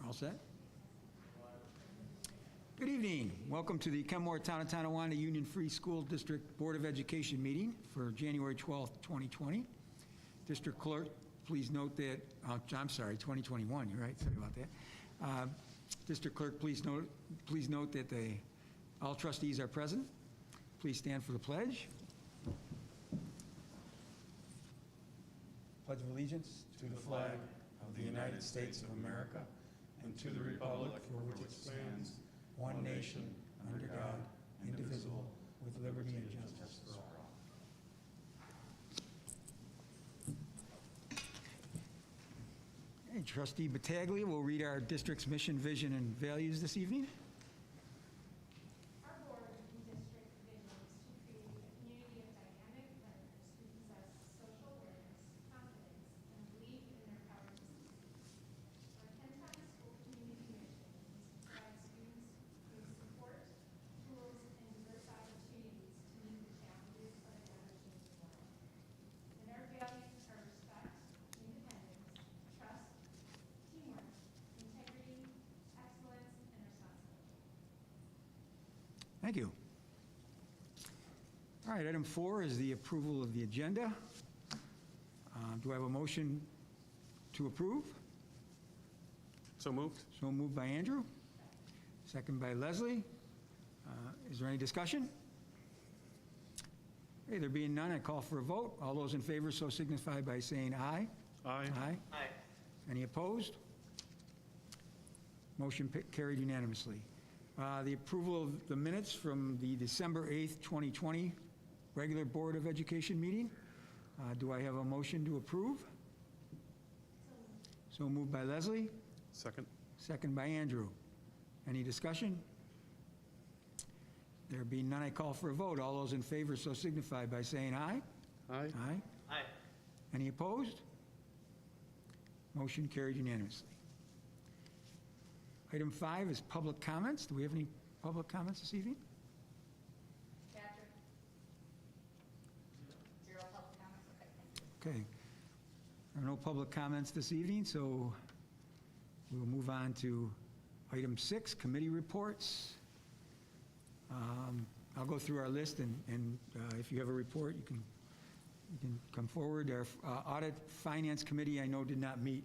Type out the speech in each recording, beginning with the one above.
All set? Good evening. Welcome to the Kenmore-Tonawanda Union Free School District Board of Education meeting for January 12th, 2020. District Clerk, please note that, I'm sorry, 2021, you're right, sorry about that. District Clerk, please note that all trustees are present. Please stand for the pledge. Pledge of allegiance to the flag of the United States of America and to the republic for which it stands, one nation, under God, indivisible, with liberty and justice for all. Hey, Trustee Battaglia will read our district's mission, vision, and values this evening. Our board and district vision is to create a community of dynamic learners who possess social awareness, confidence, and belief in their power to succeed. Our 10-time school community mission is to provide students with support, tools, and diverse opportunities to meet the challenges of an ever-changing world. And our values are respect, independence, trust, teamwork, integrity, excellence, and responsibility. Thank you. All right, item 4 is the approval of the agenda. Do I have a motion to approve? So moved. So moved by Andrew. Second by Leslie. Is there any discussion? Okay, there being none, I call for a vote. All those in favor so signify by saying aye. Aye. Aye. Aye. Any opposed? Motion carried unanimously. The approval of the minutes from the December 8th, 2020 regular Board of Education meeting. Do I have a motion to approve? So moved by Leslie. Second. Second by Andrew. Any discussion? There being none, I call for a vote. All those in favor so signify by saying aye. Aye. Aye. Aye. Any opposed? Motion carried unanimously. Item 5 is public comments. Do we have any public comments this evening? Patrick? Zero public comments, okay, thank you. Okay. There are no public comments this evening, so we'll move on to item 6, committee reports. I'll go through our list, and if you have a report, you can come forward. Our Audit Finance Committee, I know, did not meet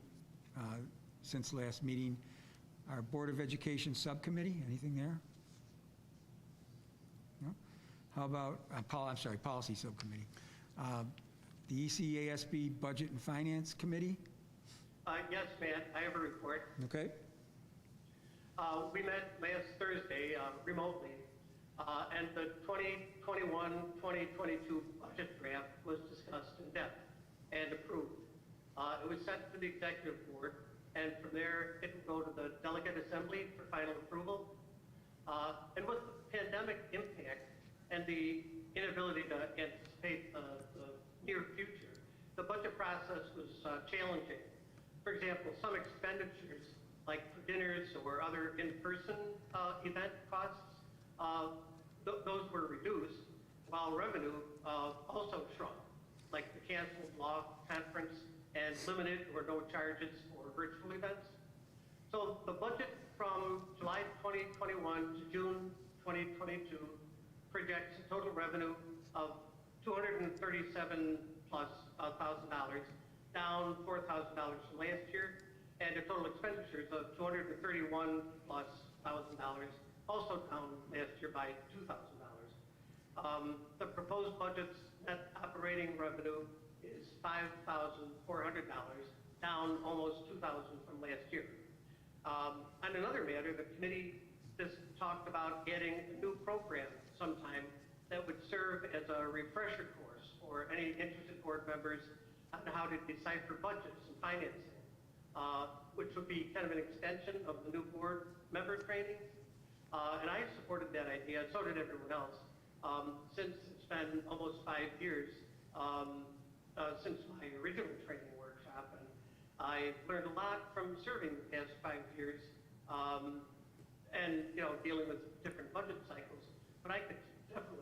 since last meeting. Our Board of Education Subcommittee, anything there? No? How about, Policy Subcommittee. The ECASB Budget and Finance Committee? Yes, Matt, I have a report. Okay. We met last Thursday remotely, and the 2021-2022 budget draft was discussed in depth and approved. It was sent to the executive board, and from there it will go to the delegate assembly for final approval. And with the pandemic impact and the inability to anticipate the near future, the budget process was challenging. For example, some expenditures, like for dinners or other in-person event costs, those were reduced, while revenue also shrunk, like the canceled law conference and limited or no charges for virtual events. So the budget from July 2021 to June 2022 projects a total revenue of $237,000+, down $4,000 from last year, and a total expenditures of $231,000+, also down last year by $2,000. The proposed budget's net operating revenue is $5,400, down almost $2,000 from last year. On another matter, the committee just talked about adding a new program sometime that would serve as a refresher course for any interested board members on how to decipher budgets and financing, which would be kind of an extension of the new board member training. And I supported that idea, so did everyone else, since it's been almost 5 years since my original training workshop, and I learned a lot from serving the past 5 years, and dealing with different budget cycles. But I could definitely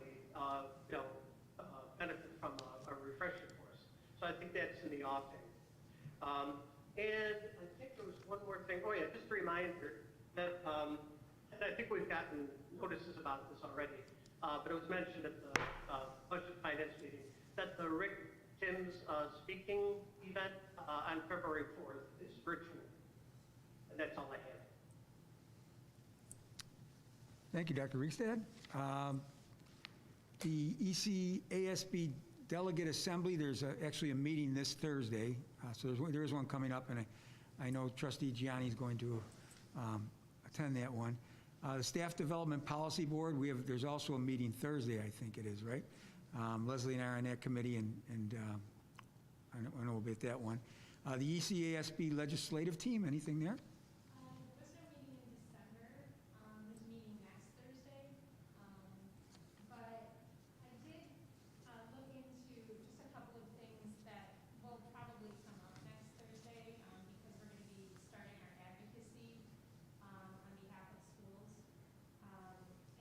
benefit from a refresher course. So I think that's in the offing. And I think there was one more thing. Oh yeah, just a reminder that, and I think we've gotten notices about this already, but it was mentioned at the budget finance meeting, that the Rick Timms speaking event on February 4th is virtual. And that's all I have. Thank you, Dr. Riekstad. The ECASB Delegate Assembly, there's actually a meeting this Thursday, so there is one coming up, and I know Trustee Gianni's going to attend that one. The Staff Development Policy Board, there's also a meeting Thursday, I think it is, right? Leslie and I are on that committee, and I know about that one. The ECASB Legislative Team, anything there? There was no meeting in December. There's a meeting next Thursday. But I did look into just a couple of things that will probably come up next Thursday because we're going to be starting our advocacy on behalf of schools.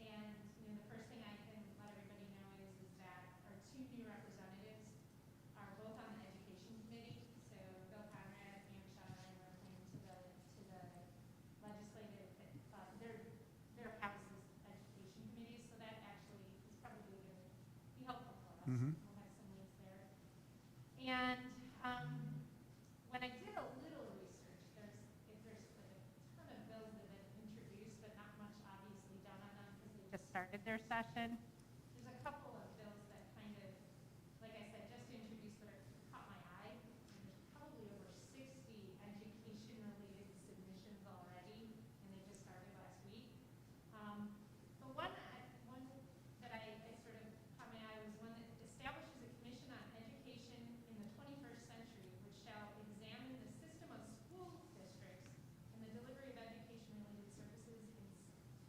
And the first thing I can let everybody know is that our two new representatives are both on the Education Committee. So Bill Conrad and Michelle and I were appointed to the legislative, their house's education committees. So that actually is probably going to be helpful for us. Mhm. We'll have some links there. And when I did a little research, there's like a ton of bills that have been introduced, but not much obviously done on them because they just started their session. There's a couple of bills that kind of, like I said, just introduced that caught my eye. And there's probably over 60 education-related submissions already, and they just started last week. The one that I sort of caught my eye was one that establishes a commission on education in the 21st century, which shall examine the system of school districts and the delivery of education-related services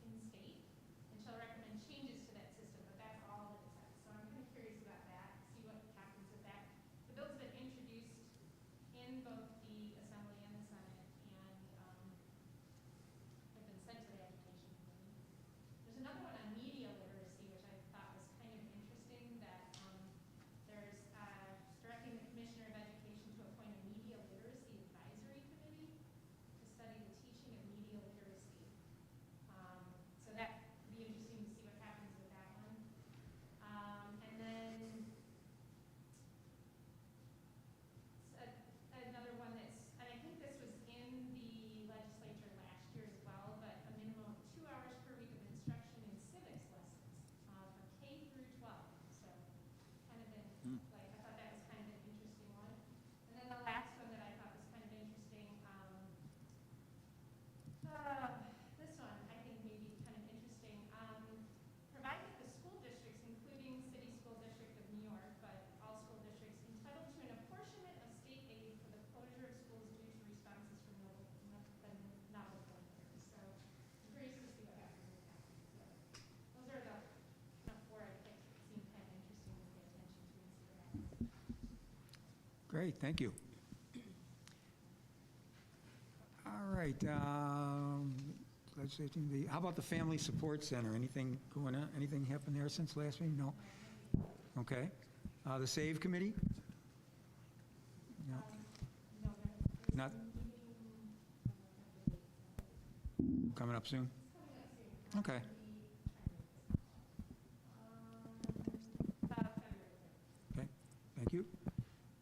in state, and shall recommend changes to that system. But that's all that it says. So I'm kind of curious about that, see what happens with that. The bill's been introduced in both the Assembly and the Senate, and have been sent to the Education Committee. There's another one on media literacy, which I thought was kind of interesting, that there's directing the Commissioner of Education to appoint a media literacy advisory committee to study the teaching of media literacy. So that would be interesting to see what happens with that one. And then another one that's, and I think this was in the legislature last year as well, but a minimum of 2 hours per week of instruction in civics lessons for K through 12. So kind of been, like, I thought that was kind of an interesting one. And then the last one that I thought was kind of interesting, this one I think may be kind of interesting. Provide that the school districts, including City School District of New York, but all school districts, entitled to an apportionment of state aid for the closure of schools due to responses from novel coronavirus. So I'm curious to see what happens with that. So those are the kind of 4 I picked that seem kind of interesting to pay attention to and see what happens. Great, thank you. All right, how about the Family Support Center? Anything going on, anything happened there since last meeting? No? Okay. The SAVE Committee? No. Not coming up soon? Okay. Okay, thank you.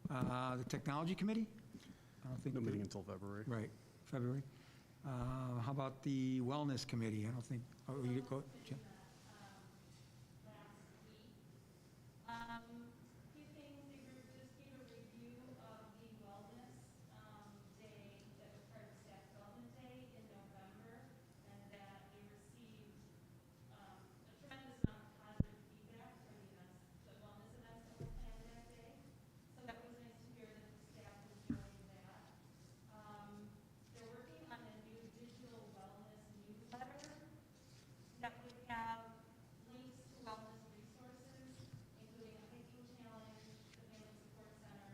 The Technology Committee? I don't think. No meeting until February. Right, February. How about the Wellness Committee? I don't think, oh, you go, Jim? Last week. Few things, the group just gave a review of the wellness day that was part of Staff Development Day in November, and that they received a tremendous amount of positive feedback from the events, the wellness events that were planned that day. So that was nice to hear that the staff was enjoying that. They're working on a new digital wellness newsletter that would have links to wellness resources, including a hiking challenge, the Family Support Center,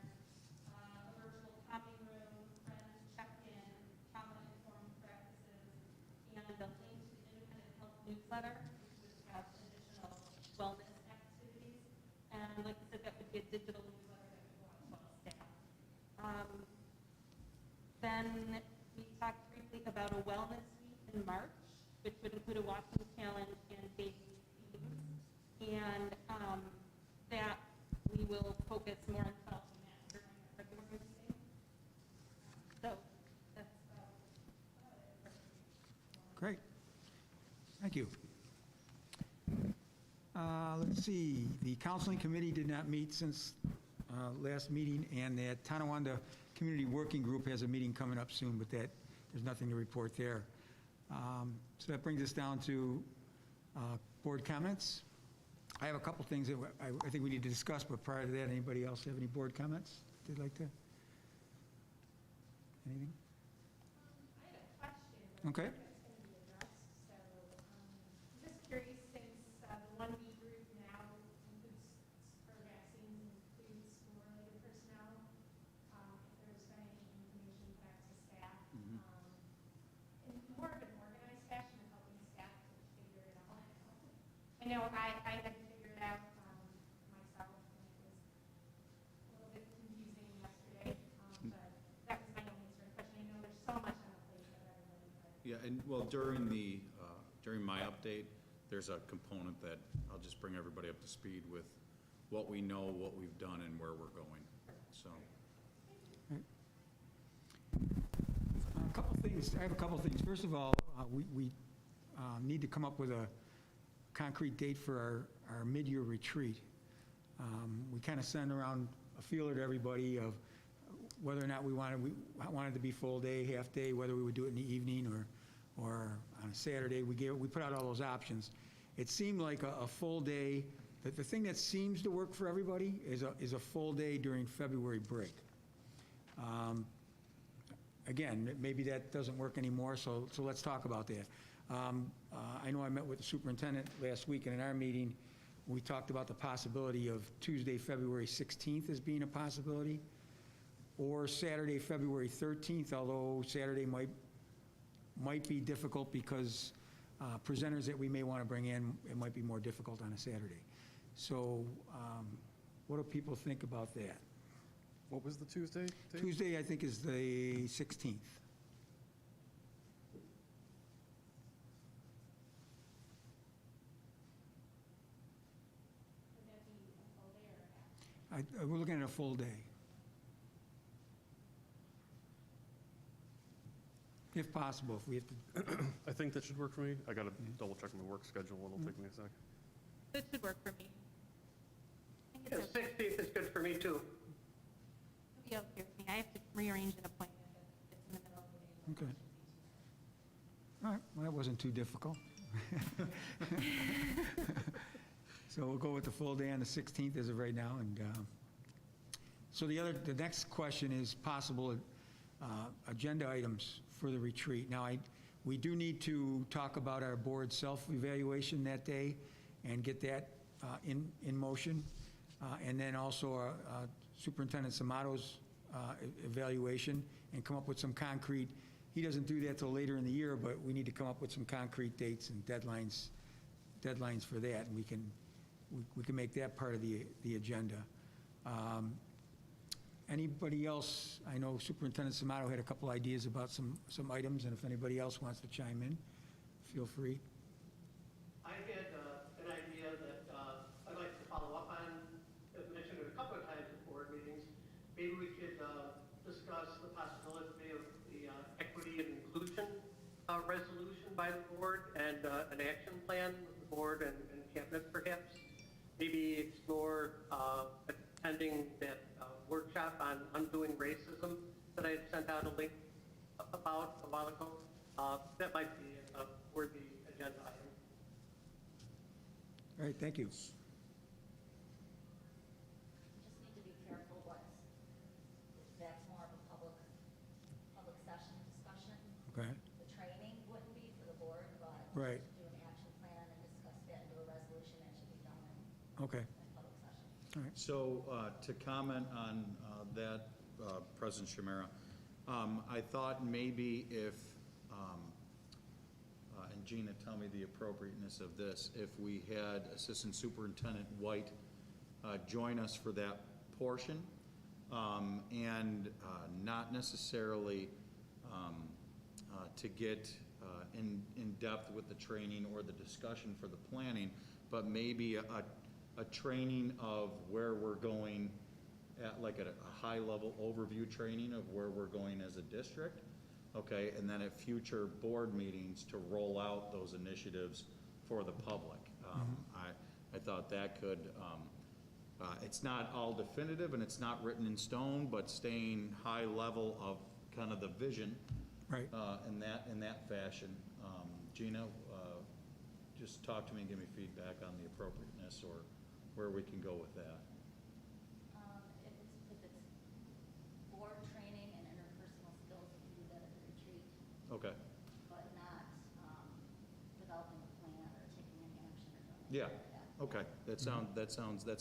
a virtual copying room, friends check-in, trauma-informed practices, and a link to the Independent Health newsletter, which would have additional wellness activities. And like I said, that would be a digital newsletter that would go out to all staff. Then we talked about a wellness week in March, which would include a walking challenge and baking themes, and that we will focus more on developing that during our regular meeting. So that's Great. Thank you. Let's see, the counseling committee did not meet since last meeting, and the Tonawanda Community Working Group has a meeting coming up soon, but there's nothing to report there. So that brings us down to board comments. I have a couple things that I think we need to discuss, but prior to that, anybody else have any board comments they'd like to? Anything? I had a question. Okay. That's going to be addressed. So I'm just curious, since the 1B group now includes, for vaccines, includes school-related personnel, if there's been any information put out to staff, in more of an organized fashion of helping staff to figure it all out. I know I had to figure it out myself, and it was a little bit confusing yesterday, but that was my only sort of question. I know there's so much on the plate of everybody, but. Yeah, and well, during my update, there's a component that I'll just bring everybody up to speed with what we know, what we've done, and where we're going, so. A couple things, I have a couple things. First of all, we need to come up with a concrete date for our mid-year retreat. We kind of send around a feeler to everybody of whether or not we wanted it to be full day, half day, whether we would do it in the evening or on a Saturday. We put out all those options. It seemed like a full day. The thing that seems to work for everybody is a full day during February break. Again, maybe that doesn't work anymore, so let's talk about that. I know I met with the superintendent last week, and in our meeting, we talked about the possibility of Tuesday, February 16th as being a possibility, or Saturday, February 13th, although Saturday might be difficult because presenters that we may want to bring in, it might be more difficult on a Saturday. So what do people think about that? What was the Tuesday date? Tuesday, I think, is the 16th. Would that be a full day or a half? We're looking at a full day. If possible, if we have to, I think that should work for me. I got to double check my work schedule. It'll take me a sec. This should work for me. I think Yeah, it's okay. 16th is good for me, too. It'll be okay with me. I have to rearrange an appointment if it's in the middle of the day. Okay. All right, well, that wasn't too difficult. So we'll go with the full day on the 16th as of right now, and so the next question is possible agenda items for the retreat. Now, we do need to talk about our board self-evaluation that day and get that in motion, and then also Superintendent Samato's evaluation, and come up with some concrete. He doesn't do that till later in the year, but we need to come up with some concrete dates and deadlines for that, and we can make that part of the agenda. Anybody else? I know Superintendent Samato had a couple ideas about some items, and if anybody else wants to chime in, feel free. I had an idea that I'd like to follow up on. I've mentioned it a couple of times at board meetings. Maybe we could discuss the possibility of the equity and inclusion resolution by the board and an action plan with the board and cabinet perhaps. Maybe explore attending that workshop on undoing racism that I had sent out a link about a while ago. That might be a worthy agenda item. All right, thank you. We just need to be careful that's more of a public session discussion. Okay, The training wouldn't be for the board, but Right. to do an action plan and discuss that into a resolution, that should be done okay, in public session. all right. So to comment on that, President Shamera, I thought maybe if, and Gina, tell me the appropriateness of this, if we had Assistant Superintendent White join us for that portion, and not necessarily to get in depth with the training or the discussion for the planning, but maybe a training of where we're going at, like at a high-level overview training of where we're going as a district, okay, and then at future board meetings to roll out those initiatives for the public. I thought that could, it's not all definitive and it's not written in stone, but staying high level of kind of the vision Right. in that fashion. Gina, just talk to me and give me feedback on the appropriateness or where we can go with that. If it's board training and interpersonal skills, you can do that at the retreat, Okay. but not developing a plan or taking any action or doing Yeah. anything like that. Okay, that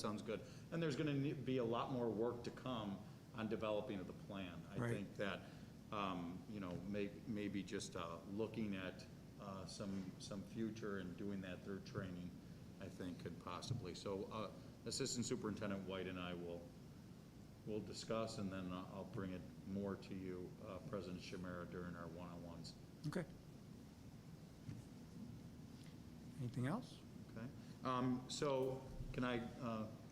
sounds good. And there's gonna be a lot more work to come on developing of the plan. I Right. think that, you know, maybe just looking at some future and doing that through training, I think could possibly. So Assistant Superintendent White and I will discuss, and then I'll bring it more to you, President Shamara, during our one-on-ones. Okay. Anything else? Okay, so can I,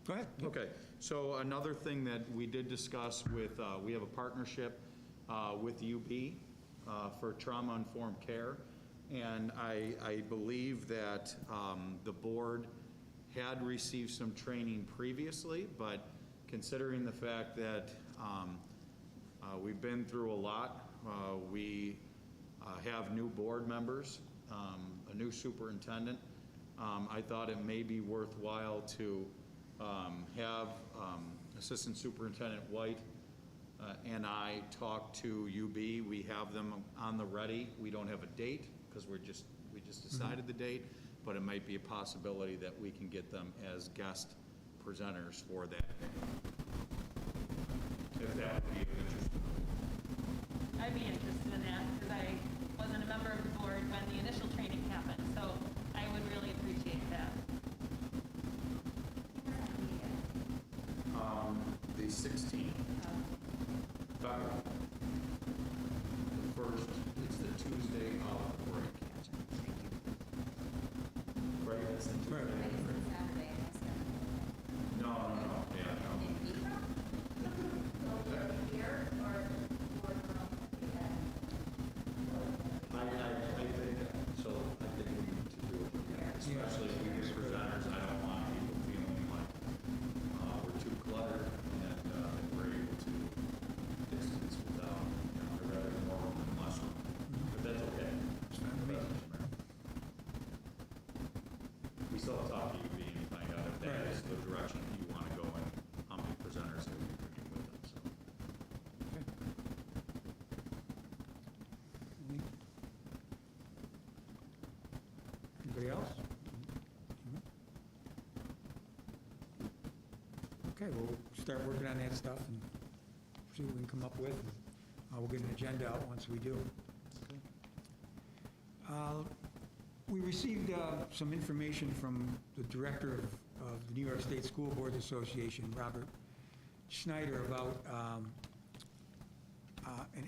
Go ahead. okay, so another thing that we did discuss with, we have a partnership with UB for trauma-informed care, and I believe that the board had received some training previously, but considering the fact that we've been through a lot, we have new board members, a new superintendent, I thought it may be worthwhile to have Assistant Superintendent White and I talk to UB. We have them on the ready. We don't have a date because we just decided the date, but it might be a possibility that we can get them as guest presenters for that. If that would be of interest. I'd be interested in that because I wasn't a member of the board when the initial training happened, so I would really appreciate that. The 16th. The first, it's the Tuesday of break. Right, that's the Tuesday. Right. I guess it's Saturday, I guess. No, yeah, no. In Hebron? So here or board room? I think, so I think we need to do it again, especially if we get presenters. I don't want people feeling like we're too cluttered and we're able to distance without, I'd rather more room than less room. But that's okay. We still have to talk to UB and find out if that is the direction you want to go and how many presenters that we bring with them, so. Anybody else? Okay, we'll start working on that stuff and see what we can come up with. We'll get an agenda out once we do. We received some information from the director of the New York State School Boards Association, Robert Schneider, about an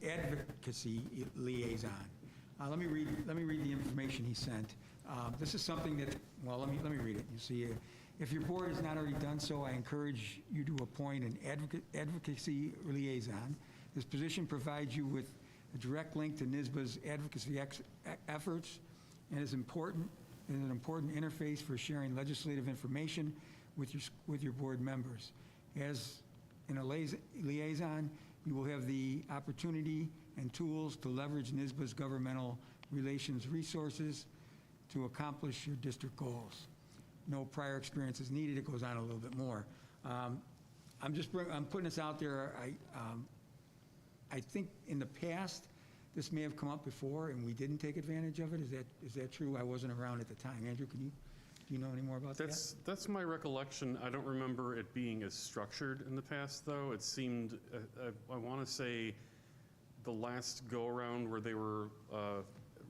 advocacy liaison. Let me read the information he sent. This is something that, well, let me read it. You see, if your board has not already done so, I encourage you to appoint an advocacy liaison. This position provides you with a direct link to NYSSBA's advocacy efforts and is an important interface for sharing legislative information with your board members. As in a liaison, you will have the opportunity and tools to leverage NYSSBA's governmental relations resources to accomplish your district goals. No prior experience is needed. It goes on a little bit more. I'm putting this out there. I think in the past, this may have come up before, and we didn't take advantage of it. Is that true? I wasn't around at the time. Andrew, do you know any more about that? That's my recollection. I don't remember it being as structured in the past, though. It seemed, I want to say, the last go-around where they were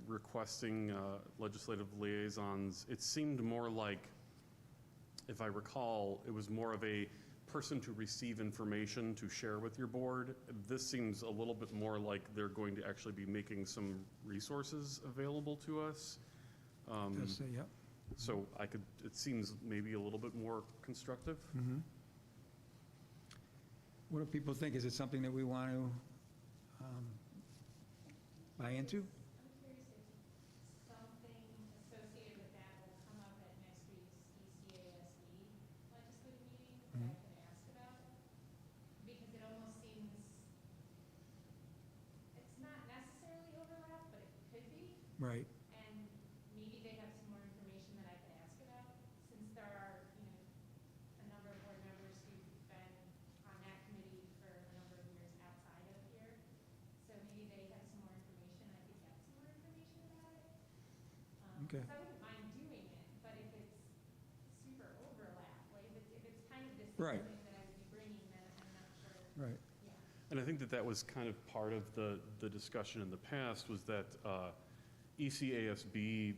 requesting legislative liaisons, it seemed more like, if I recall, it was more of a person to receive information to share with your board. This seems a little bit more like they're going to actually be making some resources available to us. Yes, yep. So it seems maybe a little bit more constructive. What do people think? Is it something that we want to buy into? I'm curious if something associated with that will come up at next week's ECASD legislative meeting that I could ask about. Because it almost seems, it's not necessarily overlap, but it could be. Right. And maybe they have some more information that I could ask about, since there are, a number of board members who've been on that committee for a number of years outside of here. So maybe they have some more information, I could get some more information about it. Okay. 'Cause I wouldn't mind doing it, but if it's super overlap, like if it's kind of this Right. thing that I would be bringing, then I'm not sure. Right. Yeah. And I think that was kind of part of the discussion in the past, was that ECASB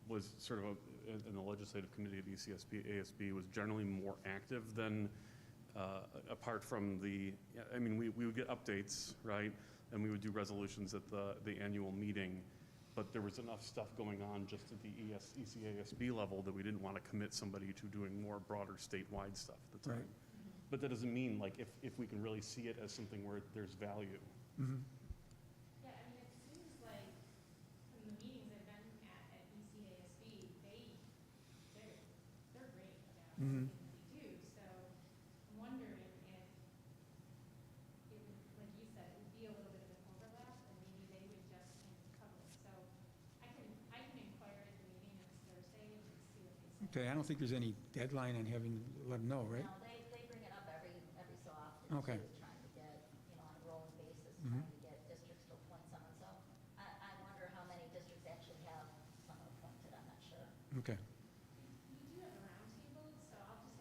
was sort of, in the legislative committee of ECASB was generally more active than, apart from we would get updates, right? And we would do resolutions at the annual meeting, but there was enough stuff going on just at the ECASB level that we didn't want to commit somebody to doing more broader statewide stuff at the time. Right. But that doesn't mean, like, if we can really see it as something where there's value. Yeah, I mean, it seems like from the meetings I've been at ECASB, they're great about everything that they do. So I'm wondering if it would, like you said, it would be a little bit of an overlap, and maybe they would just cover it. So I can inquire at the meeting next Thursday and see what they say. Okay, I don't think there's any deadline on having, let them know, right? No, they bring it up every so often. Okay. Too, trying to get, on a rolling basis, trying to get districts to appoint someone. So I wonder how many districts actually have someone appointed. I'm not sure. Okay. We do have a roundtable, so I'll just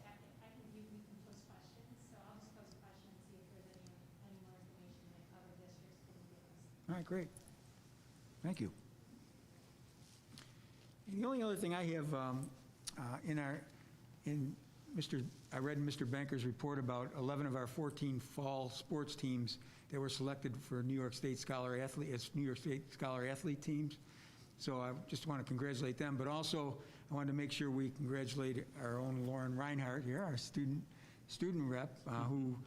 we can post questions. So I'll just post questions, see if there's any more information that other districts can give us. All right, great. Thank you. And the only other thing I have I read in Mr. Banker's report about 11 of our 14 fall sports teams that were selected for New York State Scholar Athlete teams. So I just want to congratulate them, but also I wanted to make sure we congratulate our own Lauren Reinhardt here, our student rep, who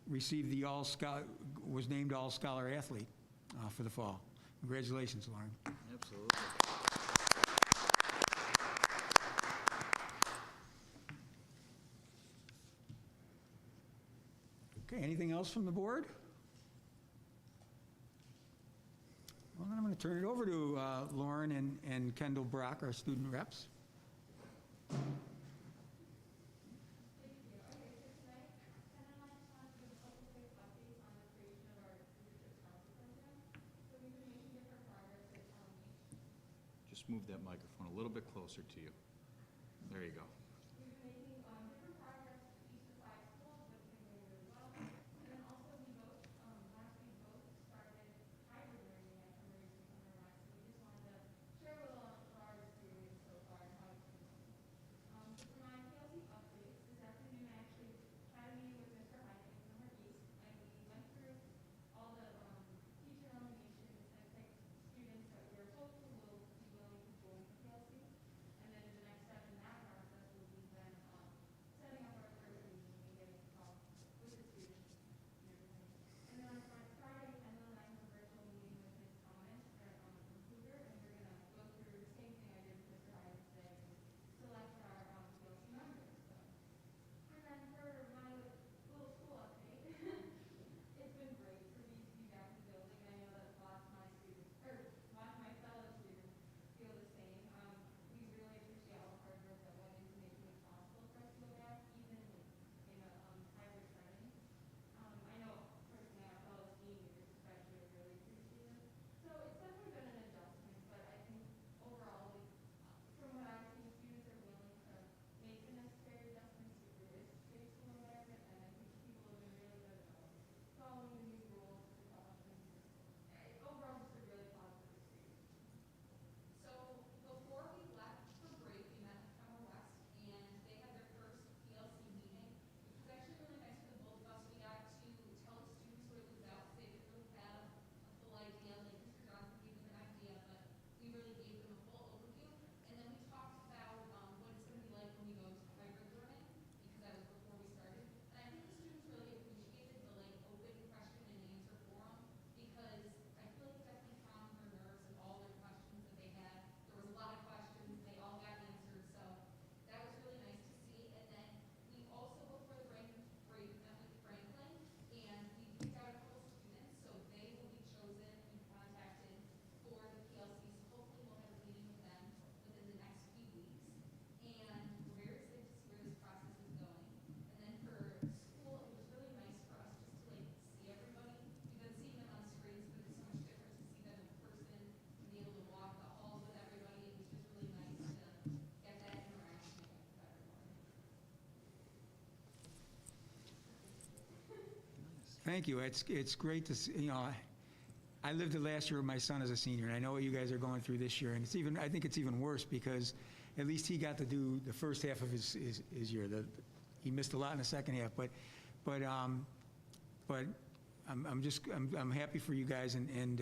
received was named All-Scholar Athlete for the fall. Congratulations, Lauren. Absolutely. Okay, anything else from the board? Well, then I'm going to turn it over to Lauren and Kendall Brock, our student reps. Thank you. Okay, so tonight, Ken and I just wanted to give a couple quick updates on the creation of our leadership council program. So we've been making different progress at Just move that microphone a little bit closer to you. There you go. we've been making different progress with each of the 5 schools, but it's been going really well. And then also we both, last week both started hybrid learning at Kenmore and Kenmore-Tonawanda. So we just wanted to share a little on our experience so far and how it's been going. So for my PLC updates, this afternoon I actually had a meeting with Mr. Hyde at Kenmore East, and we went through all the teacher nominations and picked students that we were hopeful will be willing to join the PLC. And then the next step in that process will Thank you. It's great to see, you know, I lived the last year with my son as a senior, and I know what you guys are going through this year, and I think it's even worse because at least he got to do the first half of his year. He missed a lot in the second half, but I'm happy for you guys, and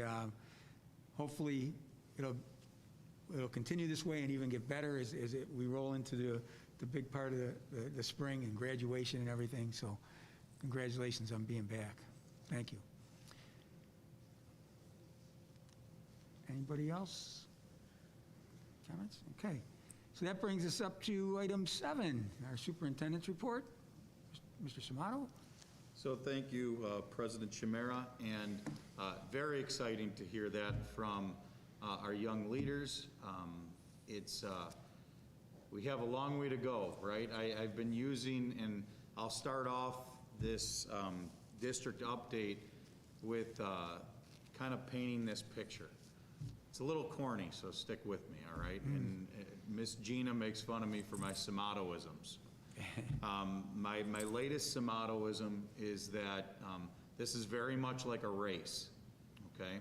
hopefully it'll continue this way and even get better as we roll into the big part of the spring and graduation and everything. So congratulations on being back. Thank you. Anybody else? Comments? Okay. So that brings us up to item 7, our superintendent's report. Mr. Samato? So thank you, President Chimera, and very exciting to hear that from our young leaders. We have a long way to go, right? I've been using, and I'll start off this district update with kind of painting this picture. It's a little corny, so stick with me, all right? And Miss Gina makes fun of me for my Samatoisms. My latest Samatoism is that this is very much like a race, okay?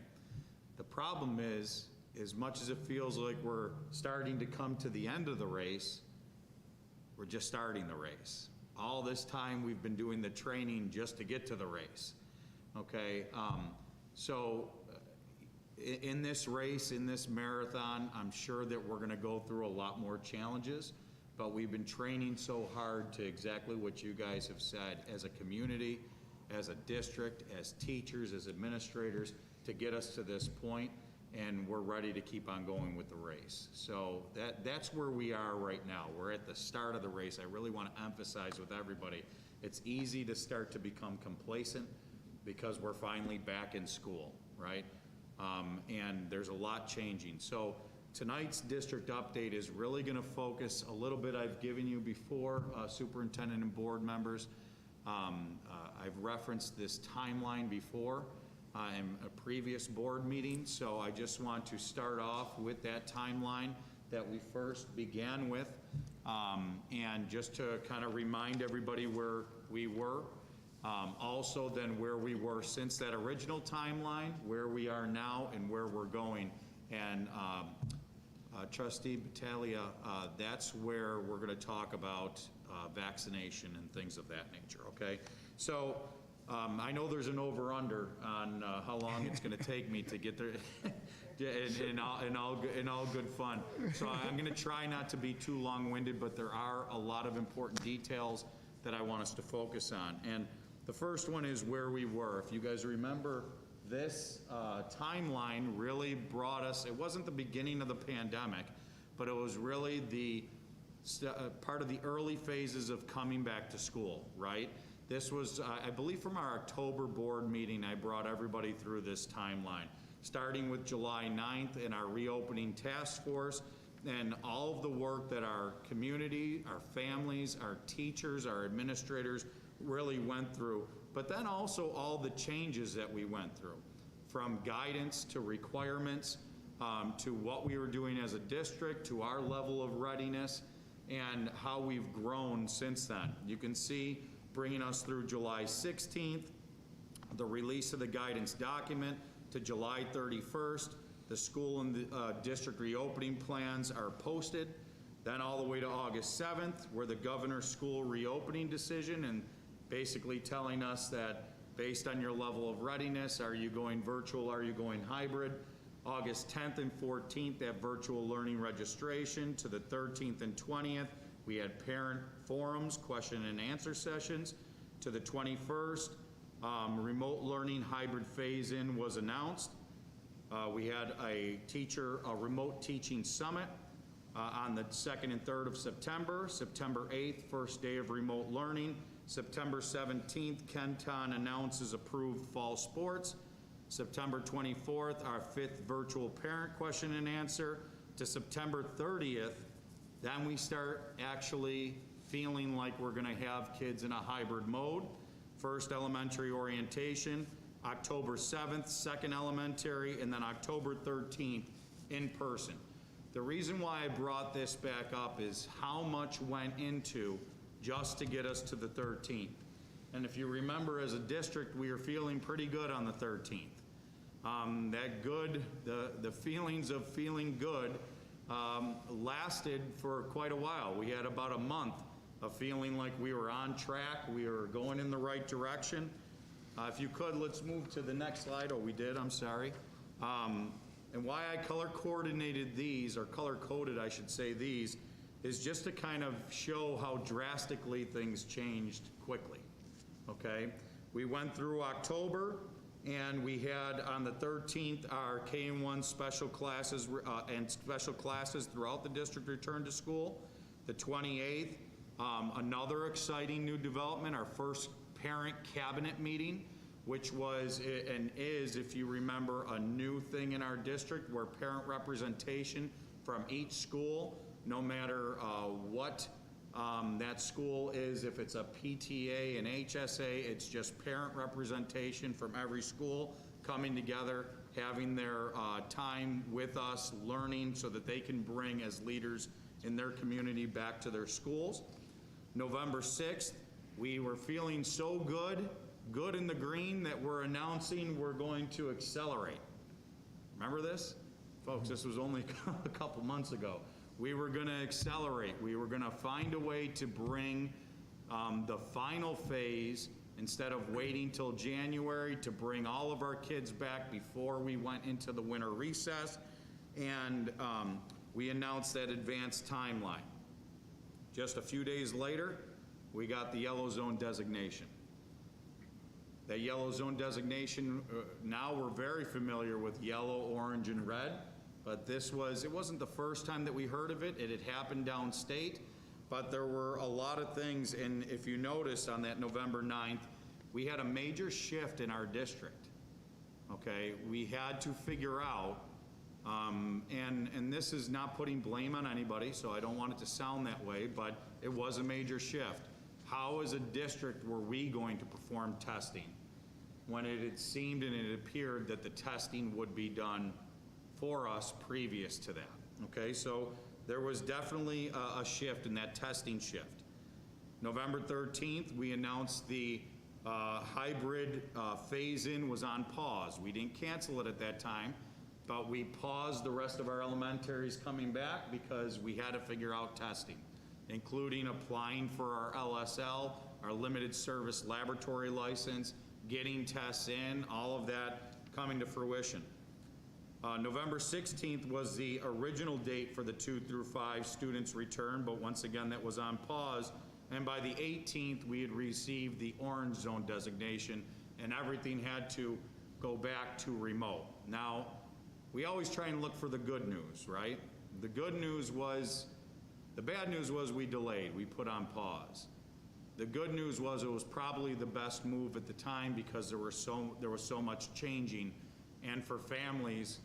The problem is, as much as it feels like we're starting to come to the end of the race, we're just starting the race. All this time we've been doing the training just to get to the race, okay? In this race, in this marathon, I'm sure that we're gonna go through a lot more challenges, but we've been training so hard to exactly what you guys have said as a community, as a district, as teachers, as administrators, to get us to this point, and we're ready to keep on going with the race. So that's where we are right now. We're at the start of the race. I really want to emphasize with everybody, it's easy to start to become complacent because we're finally back in school, right? And there's a lot changing. So tonight's district update is really going to focus a little bit, I've given you before, superintendent and board members. I've referenced this timeline before in a previous board meeting, so I just want to start off with that timeline that we first began with, and just to kind of remind everybody where we were. Also then where we were since that original timeline, where we are now, and where we're going. And Trustee Battaglia, that's where we're going to talk about vaccination and things of that nature, okay? So I know there's an over-under on how long it's going to take me to get there, in all good fun. So I'm going to try not to be too long-winded, but there are a lot of important details that I want us to focus on. And the first one is where we were. If you guys remember, this timeline really brought us, it wasn't the beginning of the pandemic, but it was really the part of the early phases of coming back to school, right? This was, I believe from our October board meeting, I brought everybody through this timeline, starting with July 9th and our reopening task force, and all of the work that our community, our families, our teachers, our administrators really went through, but then also all the changes that we went through, from guidance to requirements, to what we were doing as a district, to our level of readiness, and how we've grown since then. You can see bringing us through July 16th, the release of the guidance document, to July 31st, the school and the district reopening plans are posted, then all the way to August 7th, where the governor's school reopening decision, and basically telling us that based on your level of readiness, are you going virtual, are you going hybrid? August 10th and 14th, that virtual learning registration. To the 13th and 20th, we had parent forums, question and answer sessions. To the 21st, remote learning hybrid phase-in was announced. We had a remote teaching summit on the 2nd and 3rd of September. September 8th, first day of remote learning. September 17th, KenTon announces approved fall sports. September 24th, our 5th virtual parent question and answer. To September 30th, then we start actually feeling like we're going to have kids in a hybrid mode. First elementary orientation, October 7th, second elementary, and then October 13th in person. The reason why I brought this back up is how much went into just to get us to the 13th. And if you remember, as a district, we were feeling pretty good on the 13th. That good, the feelings of feeling good lasted for quite a while. We had about a month of feeling like we were on track, we were going in the right direction. If you could, let's move to the next slide. Oh, we did, I'm sorry. And why I color coordinated these, or color coded, I should say, these, is just to kind of show how drastically things changed quickly, okay? We went through October, and we had on the 13th our K-1 special classes and special classes throughout the district returned to school. The 28th, another exciting new development, our first parent cabinet meeting, which was and is, if you remember, a new thing in our district where parent representation from each school, no matter what that school is, if it's a PTA, an HSA, it's just parent representation from every school coming together, having their time with us, learning so that they can bring as leaders in their community back to their schools. November 6th, we were feeling so good in the green, that we're announcing we're going to accelerate. Remember this? Folks, this was only a couple months ago. We were going to accelerate. We were going to find a way to bring the final phase, instead of waiting till January, to bring all of our kids back before we went into the winter recess. And we announced that advanced timeline. Just a few days later, we got the yellow zone designation. That yellow zone designation, now we're very familiar with yellow, orange, and red, but it wasn't the first time that we heard of it. It had happened downstate, but there were a lot of things, and if you noticed on that November 9th, we had a major shift in our district, okay? We had to figure out, and this is not putting blame on anybody, so I don't want it to sound that way, but it was a major shift. How as a district were we going to perform testing when it had seemed and it appeared that the testing would be done for us previous to that? Okay, so there was definitely a shift in that testing shift. November 13th, we announced the hybrid phase-in was on pause. We didn't cancel it at that time, but we paused the rest of our elementaries coming back because we had to figure out testing, including applying for our LSL, our limited service laboratory license, getting tests in, all of that coming to fruition. November 16th was the original date for the 2 through 5 students' return, but once again that was on pause. And by the 18th, we had received the orange zone designation, and everything had to go back to remote. Now, we always try and look for the good news, right? The good news was, the bad news was we delayed, we put on pause. The good news was it was probably the best move at the time because there was so much changing, and for families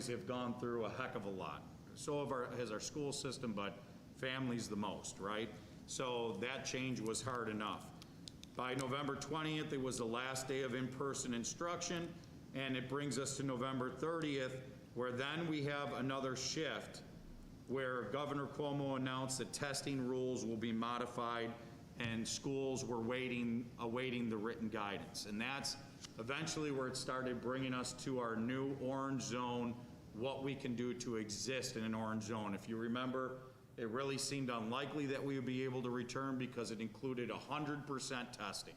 have gone through a heck of a lot. So has our school system, but families the most, right? So that change was hard enough. By November 20th, it was the last day of in-person instruction, and it brings us to November 30th, where then we have another shift where Governor Cuomo announced that testing rules will be modified and schools were awaiting the written guidance. And that's eventually where it started bringing us to our new orange zone, what we can do to exist in an orange zone. If you remember, it really seemed unlikely that we would be able to return because it included 100% testing.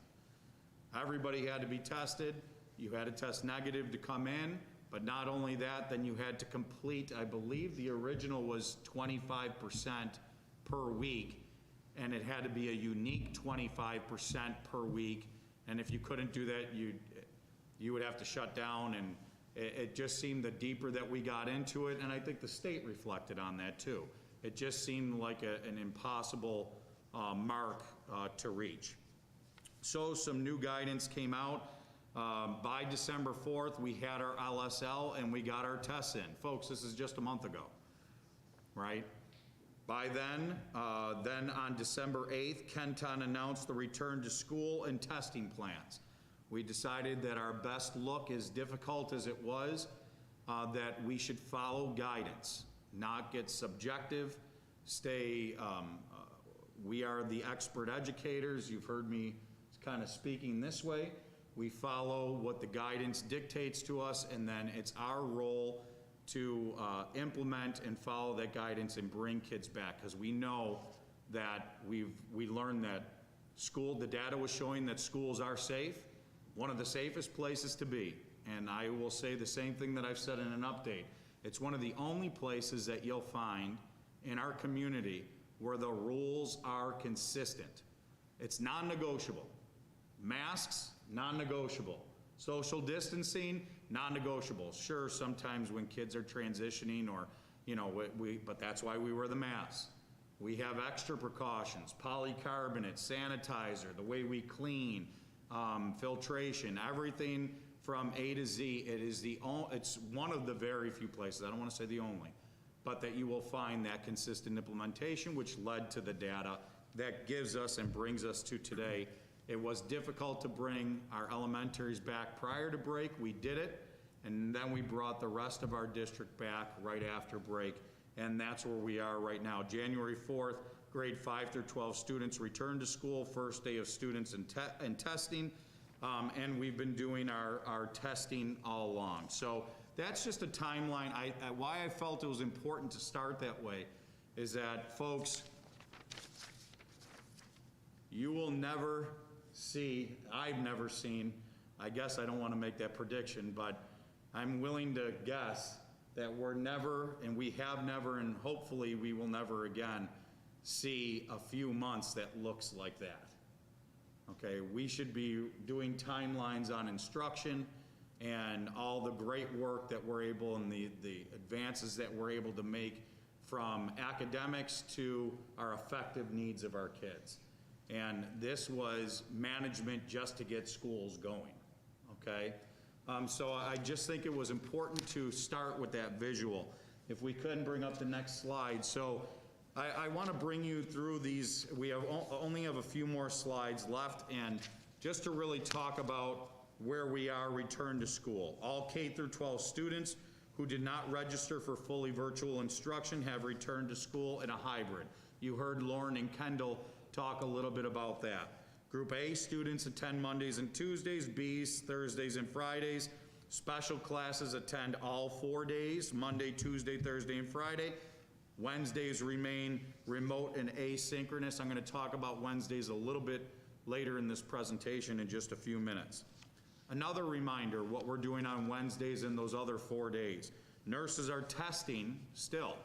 Everybody had to be tested. You had to test negative to come in, but not only that, then you had to complete, I believe the original was 25% per week, and it had to be a unique 25% per week, and if you couldn't do that, you would have to shut down, and it just seemed the deeper that we got into it, and I think the state reflected on that too. It just seemed like an impossible mark to reach. So some new guidance came out. By December 4th, we had our LSL and we got our tests in. Folks, this is just a month ago, right? By then on December 8th, Kenton announced the return to school and testing plans. We decided that our best look, as difficult as it was, that we should follow guidance, not get subjective, stay, we are the expert educators. You've heard me kind of speaking this way. We follow what the guidance dictates to us, and then it's our role to implement and follow that guidance and bring kids back, because we know that we learned that the data was showing that schools are safe, one of the safest places to be. And I will say the same thing that I've said in an update. It's one of the only places that you'll find in our community where the rules are consistent. It's non-negotiable. Masks, non-negotiable. Social distancing, non-negotiable. Sure, sometimes when kids are transitioning or, but that's why we wear the masks. We have extra precautions, polycarbonate, sanitizer, the way we clean, filtration, everything from A to Z. It's one of the very few places, I don't want to say the only, but that you will find that consistent implementation, which led to the data that gives us and brings us to today. It was difficult to bring our elementaries back prior to break. We did it, and then we brought the rest of our district back right after break, and that's where we are right now. January 4th, grade 5 through 12 students returned to school, first day of students and testing, and we've been doing our testing all along. So that's just a timeline. Why I felt it was important to start that way is that, folks, you will never see, I've never seen, I guess I don't want to make that prediction, but I'm willing to guess that we're never, and we have never, and hopefully we will never again see a few months that looks like that. Okay, we should be doing timelines on instruction and all the great work that we're able and the advances that we're able to make from academics to our effective needs of our kids. And this was management just to get schools going, okay? So I just think it was important to start with that visual. If we couldn't bring up the next slide. So I want to bring you through these. We only have a few more slides left, and just to really talk about where we are return to school. All K through 12 students who did not register for fully virtual instruction have returned to school in a hybrid. You heard Lauren and Kendall talk a little bit about that. Group A students attend Mondays and Tuesdays, B's Thursdays and Fridays. Special classes attend all 4 days, Monday, Tuesday, Thursday, and Friday. Wednesdays remain remote and asynchronous. I'm going to talk about Wednesdays a little bit later in this presentation in just a few minutes. Another reminder, what we're doing on Wednesdays and those other 4 days. Nurses are testing still.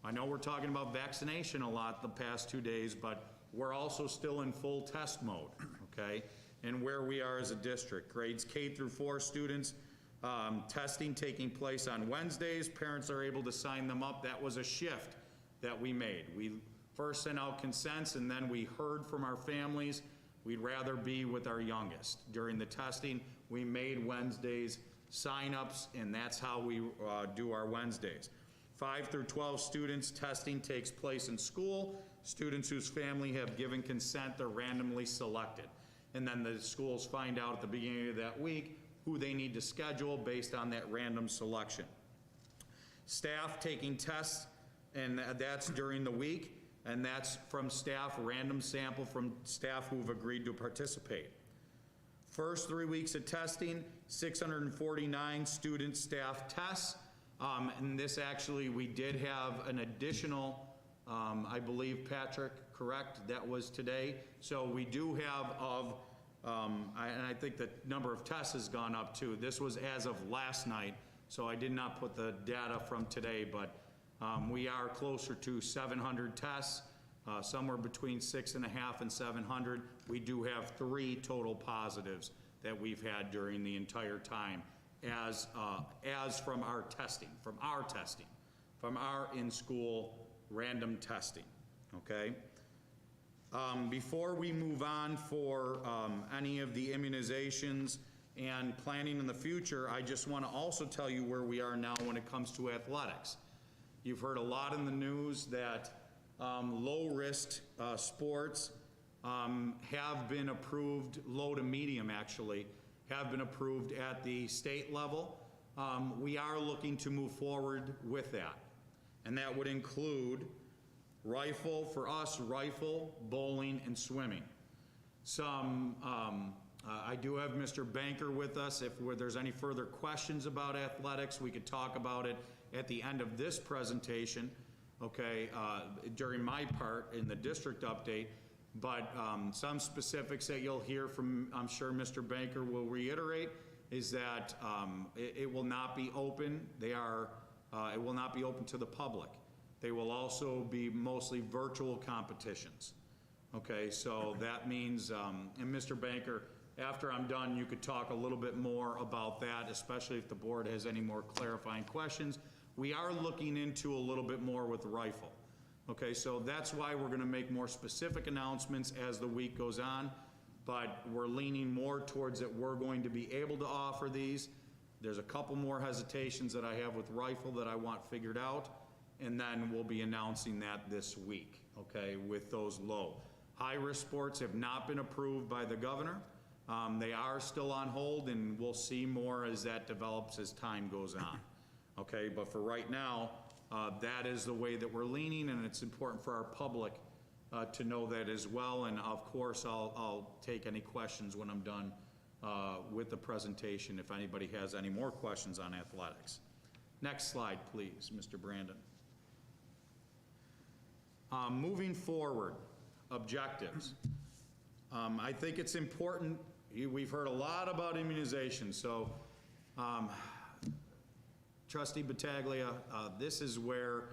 I know we're talking about vaccination a lot the past 2 days, but we're also still in full test mode, okay? And where we are as a district, grades K through 4 students, testing taking place on Wednesdays. Parents are able to sign them up. That was a shift that we made. We first sent out consents, and then we heard from our families we'd rather be with our youngest. During the testing, we made Wednesdays sign-ups, and that's how we do our Wednesdays. 5 through 12 students, testing takes place in school. Students whose family have given consent, they're randomly selected. And then the schools find out at the beginning of that week who they need to schedule based on that random selection. Staff taking tests, and that's during the week, and that's from staff, random sample from staff who've agreed to participate. First 3 weeks of testing, 649 student staff tests. And this actually, we did have an additional, I believe, Patrick, correct? That was today. So we do have and I think the number of tests has gone up too. This was as of last night, so I did not put the data from today, but we are closer to 700 tests, somewhere between 650 and 700. We do have 3 total positives that we've had during the entire time as from our testing, from our in-school random testing, okay? Before we move on for any of the immunizations and planning in the future, I just want to also tell you where we are now when it comes to athletics. You've heard a lot in the news that low-risk sports have been approved, low to medium actually, have been approved at the state level. We are looking to move forward with that. And that would include rifle, for us, rifle, bowling, and swimming. I do have Mr. Banker with us. If there's any further questions about athletics, we could talk about it at the end of this presentation, okay, during my part in the district update. But some specifics that you'll hear from, I'm sure Mr. Banker will reiterate, is that it will not be open. It will not be open to the public. They will also be mostly virtual competitions. Okay, so that means, and Mr. Banker, after I'm done, you could talk a little bit more about that, especially if the board has any more clarifying questions. We are looking into a little bit more with rifle. Okay, so that's why we're gonna make more specific announcements as the week goes on, but we're leaning more towards that we're going to be able to offer these. There's a couple more hesitations that I have with rifle that I want figured out, and then we'll be announcing that this week, okay, with those low. High-risk sports have not been approved by the governor. They are still on hold, and we'll see more as that develops as time goes on. Okay, but for right now, that is the way that we're leaning, and it's important for our public to know that as well. And of course, I'll take any questions when I'm done with the presentation if anybody has any more questions on athletics. Next slide, please, Mr. Brandon. Moving forward, objectives. I think it's important, we've heard a lot about immunization, so Trustee Battaglia, this is where,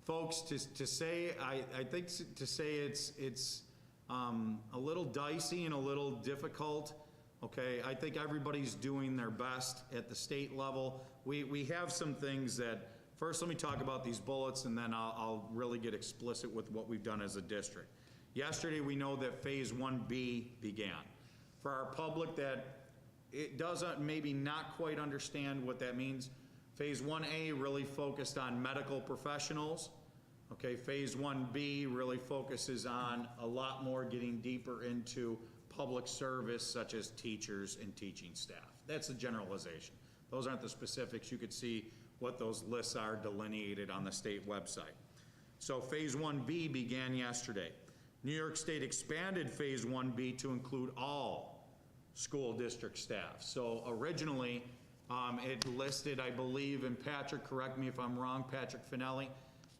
folks, to say, I think to say it's a little dicey and a little difficult, okay? I think everybody's doing their best at the state level. We have some things that, first let me talk about these bullets, and then I'll really get explicit with what we've done as a district. Yesterday, we know that Phase 1B began. For our public that it doesn't maybe not quite understand what that means, Phase 1A really focused on medical professionals. Okay, Phase 1B really focuses on a lot more getting deeper into public service, such as teachers and teaching staff. That's a generalization. Those aren't the specifics. You could see what those lists are delineated on the state website. So Phase 1B began yesterday. New York State expanded Phase 1B to include all school district staff. So originally, it listed, I believe, and Patrick, correct me if I'm wrong, Patrick Finelli,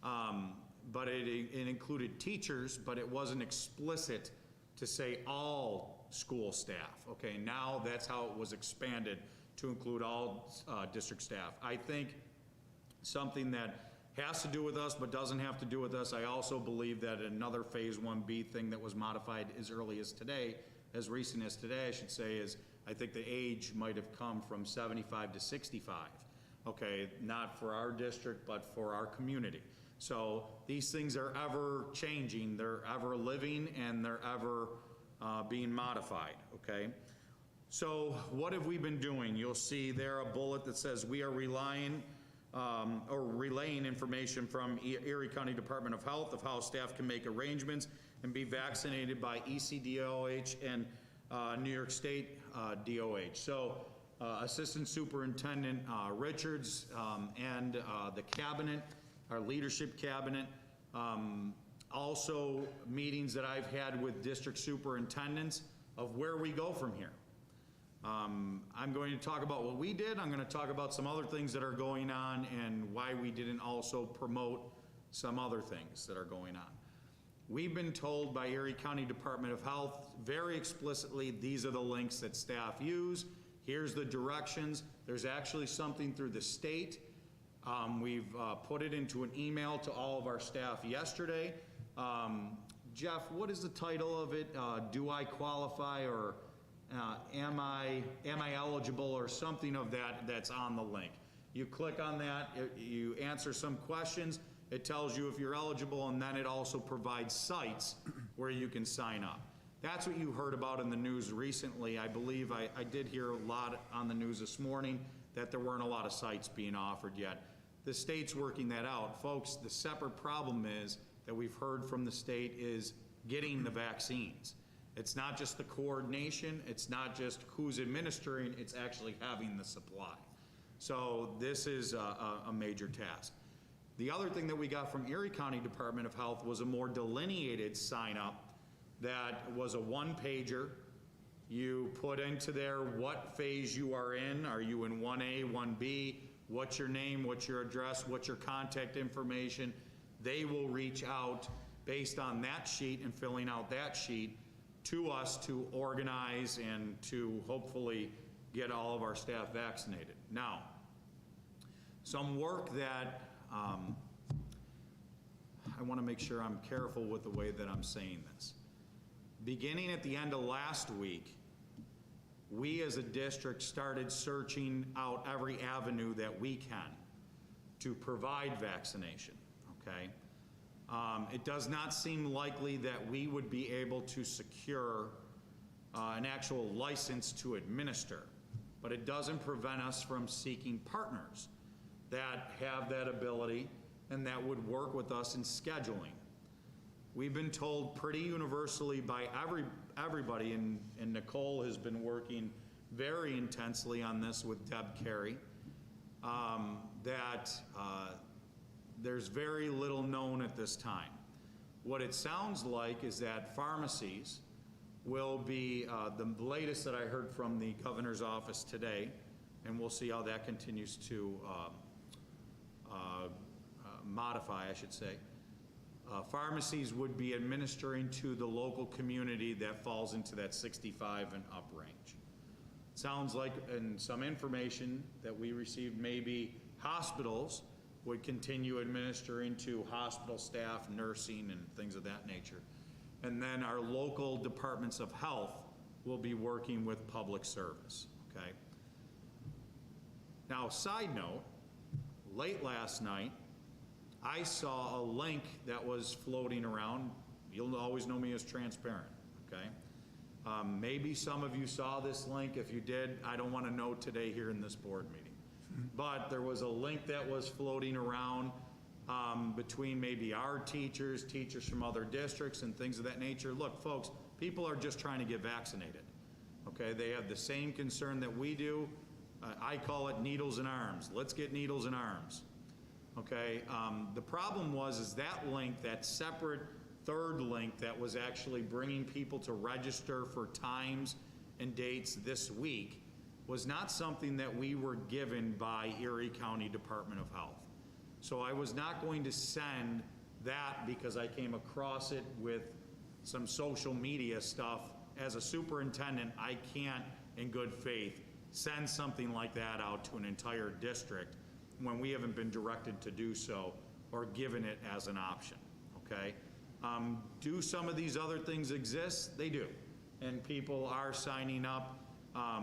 but it included teachers, but it wasn't explicit to say all school staff. Okay, now that's how it was expanded to include all district staff. I think something that has to do with us but doesn't have to do with us, I also believe that another Phase 1B thing that was modified as early as today, as recent as today, I should say, is I think the age might have come from 75 to 65. Okay, not for our district, but for our community. So these things are ever changing, they're ever living, and they're ever being modified, okay? So what have we been doing? You'll see there a bullet that says we are relaying information from Erie County Department of Health of how staff can make arrangements and be vaccinated by ECDOH and New York State DOH. So Assistant Superintendent Richards and the cabinet, our leadership cabinet, also meetings that I've had with district superintendents of where we go from here. I'm going to talk about what we did. I'm going to talk about some other things that are going on and why we didn't also promote some other things that are going on. We've been told by Erie County Department of Health very explicitly, these are the links that staff use. Here's the directions. There's actually something through the state. We've put it into an email to all of our staff yesterday. Jeff, what is the title of it? Do I qualify, or am I eligible, or something of that that's on the link. You click on that, you answer some questions, it tells you if you're eligible, and then it also provides sites where you can sign up. That's what you heard about in the news recently. I believe I did hear a lot on the news this morning that there weren't a lot of sites being offered yet. The state's working that out. Folks, the separate problem is that we've heard from the state is getting the vaccines. It's not just the coordination, it's not just who's administering, it's actually having the supply. So this is a major task. The other thing that we got from Erie County Department of Health was a more delineated sign up that was a one-pager. You put into there what phase you are in. Are you in 1A, 1B? What's your name? What's your address? What's your contact information? They will reach out based on that sheet and filling out that sheet to us to organize and to hopefully get all of our staff vaccinated. Now, some work that I want to make sure I'm careful with the way that I'm saying this. Beginning at the end of last week, we as a district started searching out every avenue that we can to provide vaccination, okay? It does not seem likely that we would be able to secure an actual license to administer, but it doesn't prevent us from seeking partners that have that ability and that would work with us in scheduling. We've been told pretty universally by everybody, and Nicole has been working very intensely on this with Deb Carey, that there's very little known at this time. What it sounds like is that pharmacies will be, the latest that I heard from the governor's office today, and we'll see how that continues to modify, I should say. Pharmacies would be administering to the local community that falls into that 65 and up range. Sounds like, and some information that we received, maybe hospitals would continue administering to hospital staff, nursing, and things of that nature. And then our local departments of health will be working with public service, okay? Now, side note, late last night, I saw a link that was floating around. You'll always know me as transparent, okay? Maybe some of you saw this link. If you did, I don't want to know today here in this board meeting. But there was a link that was floating around between maybe our teachers, teachers from other districts, and things of that nature. Look, folks, people are just trying to get vaccinated, okay? They have the same concern that we do. I call it needles in arms. Let's get needles in arms. Okay, the problem is that link, that separate third link that was actually bringing people to register for times and dates this week was not something that we were given by Erie County Department of Health. So I was not going to send that because I came across it with some social media stuff. As a superintendent, I can't, in good faith, send something like that out to an entire district when we haven't been directed to do so or given it as an option, okay? Do some of these other things exist? They do, and people are signing up.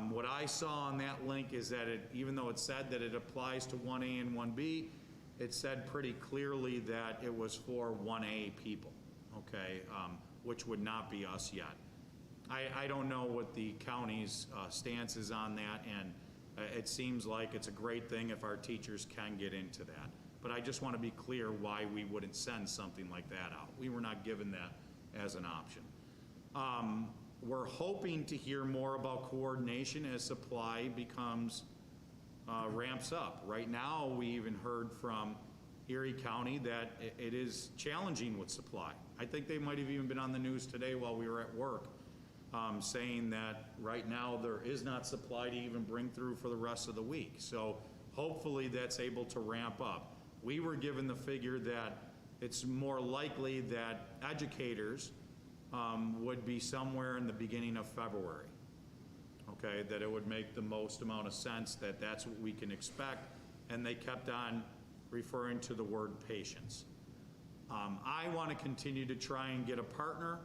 What I saw on that link is that even though it said that it applies to 1A and 1B, it said pretty clearly that it was for 1A people, okay, which would not be us yet. I don't know what the county's stance is on that, and it seems like it's a great thing if our teachers can get into that. But I just want to be clear why we wouldn't send something like that out. We were not given that as an option. We're hoping to hear more about coordination as supply becomes, ramps up. Right now, we even heard from Erie County that it is challenging with supply. I think they might have even been on the news today while we were at work, saying that right now there is not supply to even bring through for the rest of the week. So hopefully that's able to ramp up. We were given the figure that it's more likely that educators would be somewhere in the beginning of February, okay, that it would make the most amount of sense that that's what we can expect, and they kept on referring to the word patience. I want to continue to try and get a partner,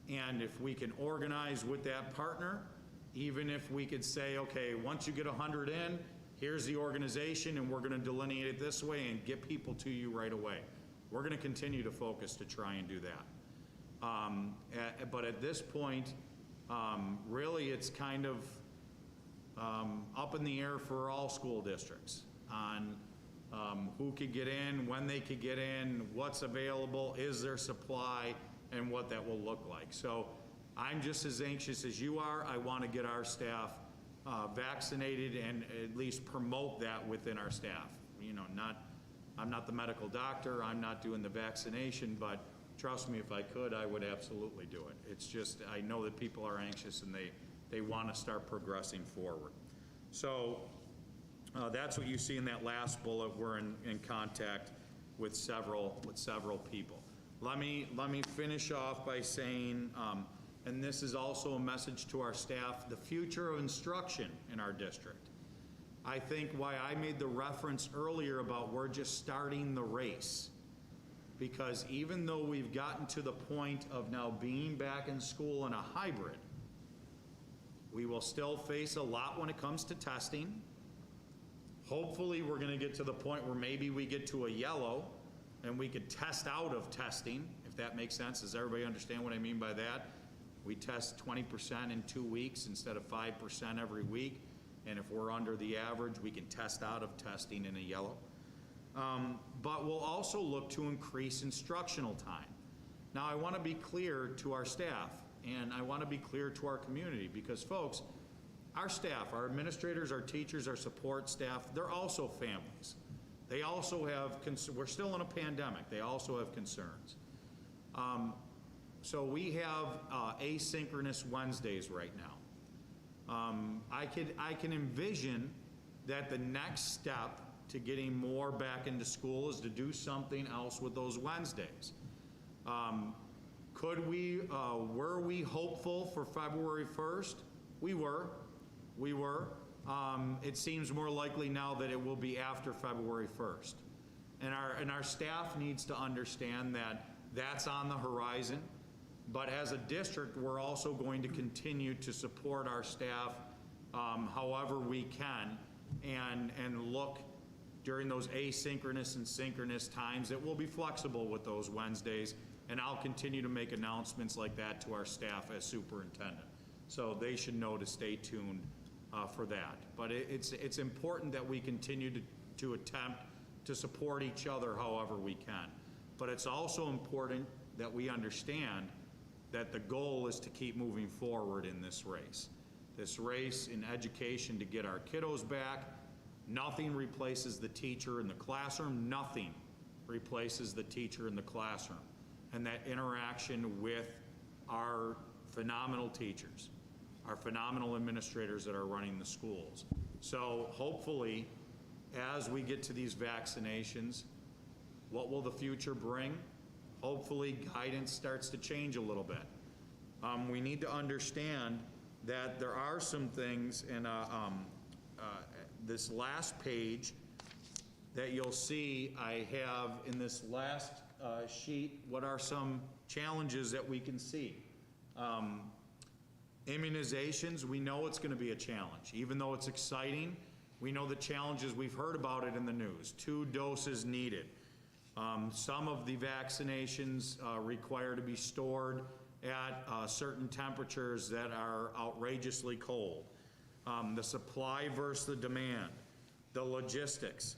and if we can organize with that partner, even if we could say, okay, once you get 100 in, here's the organization, and we're going to delineate it this way and get people to you right away. We're going to continue to focus to try and do that. But at this point, really it's kind of up in the air for all school districts on who could get in, when they could get in, what's available, is there supply, and what that will look like. So I'm just as anxious as you are. I want to get our staff vaccinated and at least promote that within our staff. You know, I'm not the medical doctor, I'm not doing the vaccination, but trust me, if I could, I would absolutely do it. It's just, I know that people are anxious and they want to start progressing forward. So that's what you see in that last bullet. We're in contact with several people. Let me finish off by saying, and this is also a message to our staff, the future of instruction in our district. I think why I made the reference earlier about we're just starting the race, because even though we've gotten to the point of now being back in school in a hybrid, we will still face a lot when it comes to testing. Hopefully we're going to get to the point where maybe we get to a yellow and we could test out of testing, if that makes sense. Does everybody understand what I mean by that? We test 20% in 2 weeks instead of 5% every week. And if we're under the average, we can test out of testing in a yellow. But we'll also look to increase instructional time. Now, I want to be clear to our staff, and I want to be clear to our community, because folks, our staff, our administrators, our teachers, our support staff, they're also families. They also have, we're still in a pandemic, they also have concerns. So we have asynchronous Wednesdays right now. I can envision that the next step to getting more back into school is to do something else with those Wednesdays. Were we hopeful for February 1st? We were. It seems more likely now that it will be after February 1st. And our staff needs to understand that that's on the horizon. But as a district, we're also going to continue to support our staff however we can, and look during those asynchronous and synchronous times that we'll be flexible with those Wednesdays, and I'll continue to make announcements like that to our staff as superintendent. So they should know to stay tuned for that. But it's important that we continue to attempt to support each other however we can. But it's also important that we understand that the goal is to keep moving forward in this race. This race in education to get our kiddos back. Nothing replaces the teacher in the classroom. Nothing replaces the teacher in the classroom. And that interaction with our phenomenal teachers, our phenomenal administrators that are running the schools. So hopefully, as we get to these vaccinations, what will the future bring? Hopefully guidance starts to change a little bit. We need to understand that there are some things in this last page that you'll see. I have in this last sheet what are some challenges that we can see. Immunizations, we know it's going to be a challenge. Even though it's exciting, we know the challenges. We've heard about it in the news. 2 doses needed. Some of the vaccinations require to be stored at certain temperatures that are outrageously cold. The supply versus the demand, the logistics,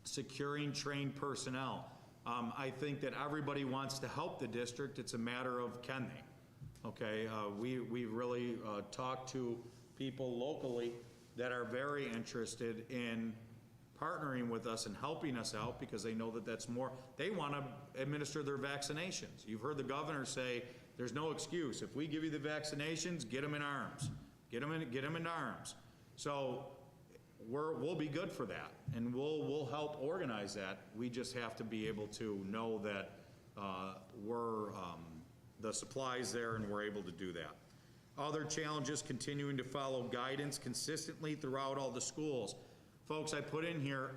securing trained personnel. I think that everybody wants to help the district. It's a matter of can they? Okay, we've really talked to people locally that are very interested in partnering with us and helping us out, because they know that that's more, they want to administer their vaccinations. You've heard the governor say, there's no excuse. If we give you the vaccinations, get them in arms. Get them in arms. So we'll be good for that, and we'll help organize that. We just have to be able to know that the supply's there and we're able to do that. Other challenges, continuing to follow guidance consistently throughout all the schools. Folks, I put in here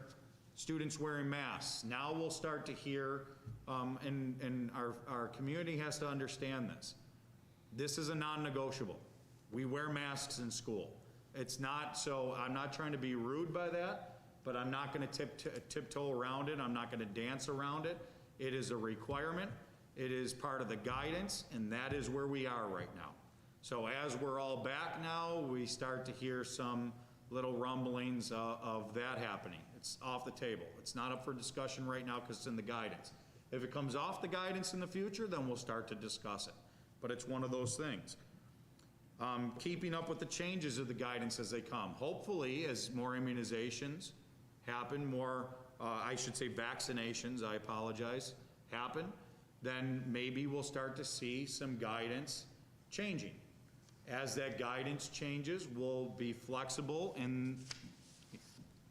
students wearing masks. Now we'll start to hear, and our community has to understand this. This is a non-negotiable. We wear masks in school. It's not, so I'm not trying to be rude by that, but I'm not going to tiptoe around it. I'm not going to dance around it. It is a requirement. It is part of the guidance, and that is where we are right now. So as we're all back now, we start to hear some little rumblings of that happening. It's off the table. It's not up for discussion right now because it's in the guidance. If it comes off the guidance in the future, then we'll start to discuss it. But it's one of those things. Keeping up with the changes of the guidance as they come. Hopefully, as more immunizations happen, more, I should say vaccinations, I apologize, happen, then maybe we'll start to see some guidance changing. As that guidance changes, we'll be flexible, and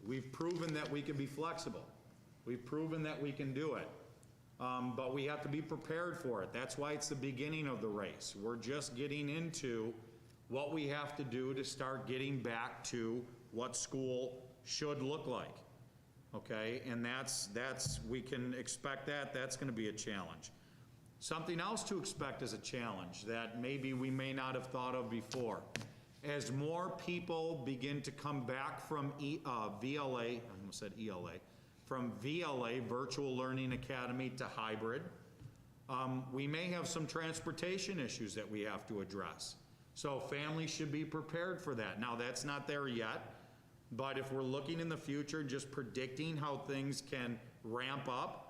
we've proven that we can be flexible. We've proven that we can do it. But we have to be prepared for it. That's why it's the beginning of the race. We're just getting into what we have to do to start getting back to what school should look like. Okay, and that's we can expect that. That's going to be a challenge. Something else to expect as a challenge that maybe we may not have thought of before. As more people begin to come back from VLA, I almost said ELA, from VLA, Virtual Learning Academy, to hybrid, we may have some transportation issues that we have to address. So families should be prepared for that. Now, that's not there yet, but if we're looking in the future, just predicting how things can ramp up,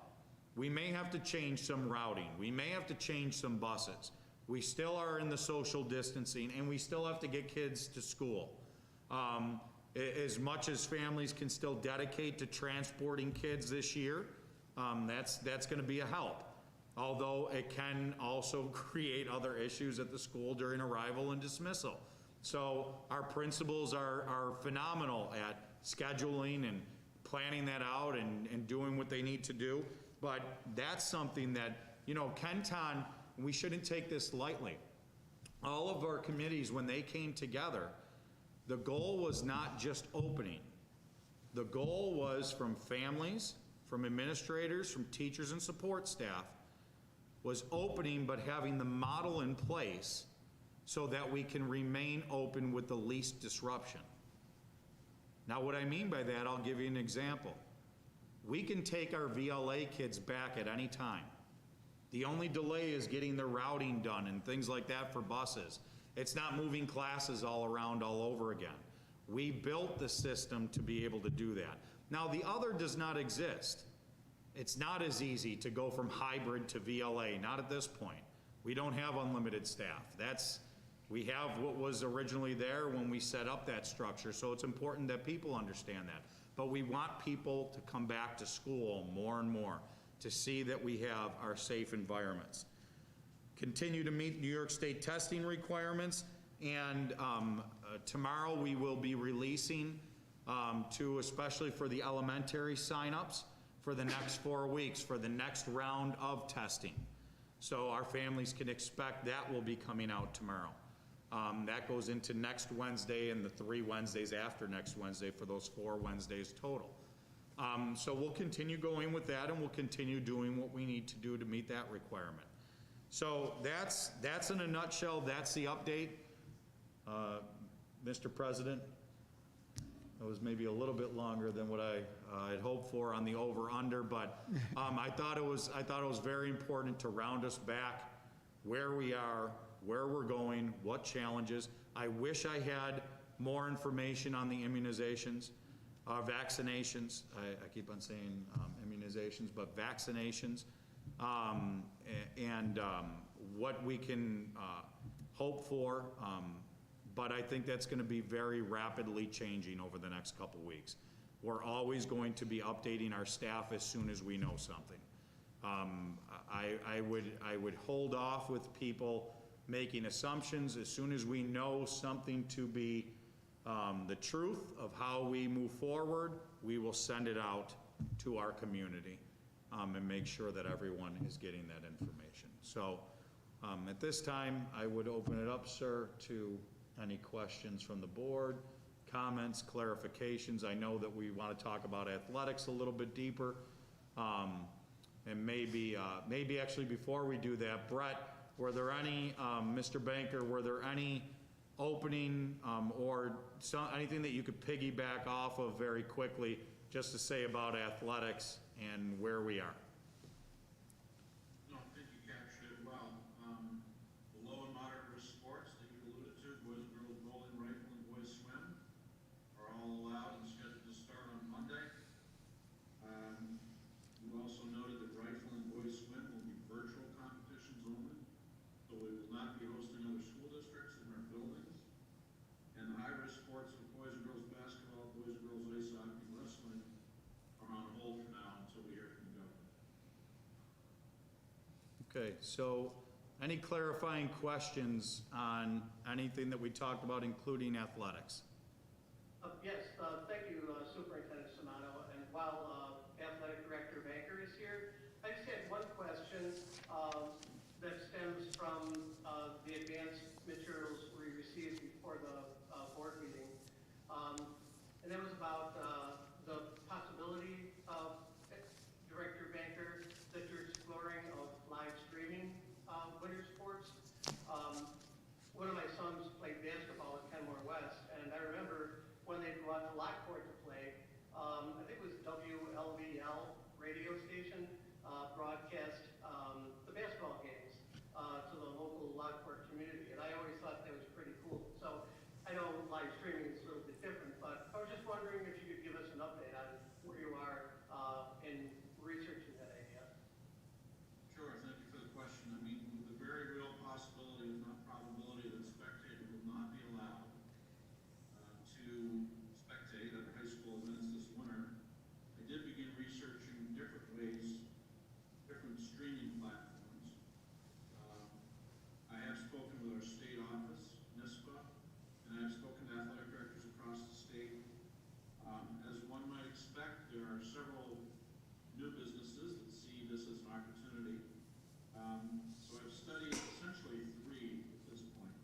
we may have to change some routing. We may have to change some buses. We still are in the social distancing, and we still have to get kids to school. As much as families can still dedicate to transporting kids this year, that's going to be a help. Although it can also create other issues at the school during arrival and dismissal. So our principals are phenomenal at scheduling and planning that out and doing what they need to do. But that's something that, you know, KenTon, we shouldn't take this lightly. All of our committees, when they came together, the goal was not just opening. The goal was from families, from administrators, from teachers and support staff, was opening but having the model in place so that we can remain open with the least disruption. Now, what I mean by that, I'll give you an example. We can take our VLA kids back at any time. The only delay is getting the routing done and things like that for buses. It's not moving classes all around all over again. We built the system to be able to do that. Now, the other does not exist. It's not as easy to go from hybrid to VLA, not at this point. We don't have unlimited staff. We have what was originally there when we set up that structure, so it's important that people understand that. But we want people to come back to school more and more to see that we have our safe environments. Continue to meet New York State testing requirements, and tomorrow we will be releasing especially for the elementary signups for the next 4 weeks, for the next round of testing. So our families can expect that will be coming out tomorrow. That goes into next Wednesday and the 3 Wednesdays after next Wednesday for those 4 Wednesdays total. So we'll continue going with that, and we'll continue doing what we need to do to meet that requirement. So that's in a nutshell, that's the update. Mr. President, that was maybe a little bit longer than what I had hoped for on the over-under, but I thought it was very important to round us back where we are, where we're going, what challenges. I wish I had more information on the immunizations, vaccinations. I keep on saying immunizations, but vaccinations, and what we can hope for. But I think that's going to be very rapidly changing over the next couple weeks. We're always going to be updating our staff as soon as we know something. I would hold off with people making assumptions. As soon as we know something to be the truth of how we move forward, we will send it out to our community and make sure that everyone is getting that information. So at this time, I would open it up, sir, to any questions from the board, comments, clarifications. I know that we want to talk about athletics a little bit deeper. And maybe actually before we do that, Brett, were there any, Mr. Banker, were there any opening or anything that you could piggyback off of very quickly just to say about athletics and where we are? No, I think you captured it well. The low and moderate risk sports that you alluded to, boys and girls bowling, rifle, and boys swim, are all allowed and scheduled to start on Monday. You also noted that rifle and boys swim will be virtual competitions only, so we will not be hosting other school districts in our buildings. And the high-risk sports with boys and girls basketball, boys and girls ice hockey, wrestling are on hold for now until we hear from the government. Okay, so any clarifying questions on anything that we talked about, including athletics? Yes, thank you, Superintendent Samato. And while Athletic Director Banker is here, I just had one question that stems from the advanced materials we received before the board meeting. And that was about the possibility of, Director Banker, that you're exploring of live streaming winter sports. One of my sons played basketball at Kenmore West, and I remember when they'd go out to Lockport to play, I think it was WLVL radio station broadcast the basketball games to the local Lockport community, and I always thought that was pretty cool. So I know live streaming is a little bit different, but I was just wondering if you could give us an update on where you are in researching that idea. Sure, thank you for the question. I mean, the very real possibility, if not probability, that spectators will not be allowed to spectate at high school events this winter, I did begin researching different ways, different streaming platforms. I have spoken with our state office, NYSSBA, and I have spoken to athletic directors across the state. As one might expect, there are several new businesses that see this as an opportunity. So I've studied essentially three at this point.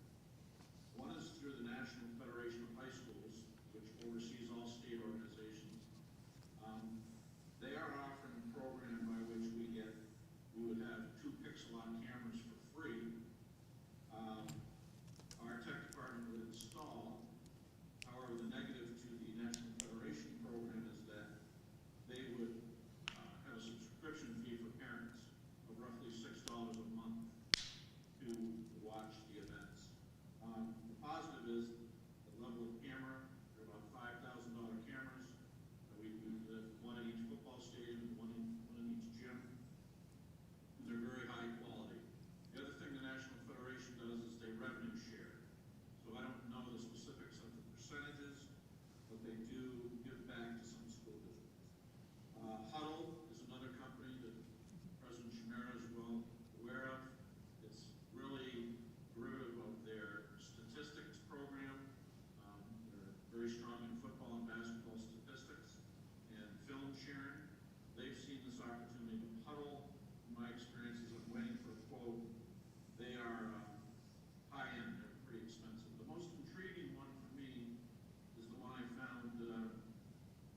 One is through the National Federation of High Schools, which oversees all state organizations. They are offering a program by which we would have 2 Pixelon cameras for free. Our tech department would install. However, the negative to the National Federation program is that they would have a subscription fee for parents of roughly $6 a month to watch the events. The positive is the level of camera. They're about $5,000 cameras. We have one in each football stadium, one in each gym. And they're very high quality. The other thing the National Federation does is they revenue share. So I don't know the specifics of the percentages, but they do give back to some school districts. Huddle is another company that President Chimera is well aware of. It's really derivative of their statistics program. They're very strong in football and basketball statistics and film sharing. They've seen this opportunity. But Huddle, in my experiences of waiting for a quote, they are high-end. They're pretty expensive. The most intriguing one for me is the one I found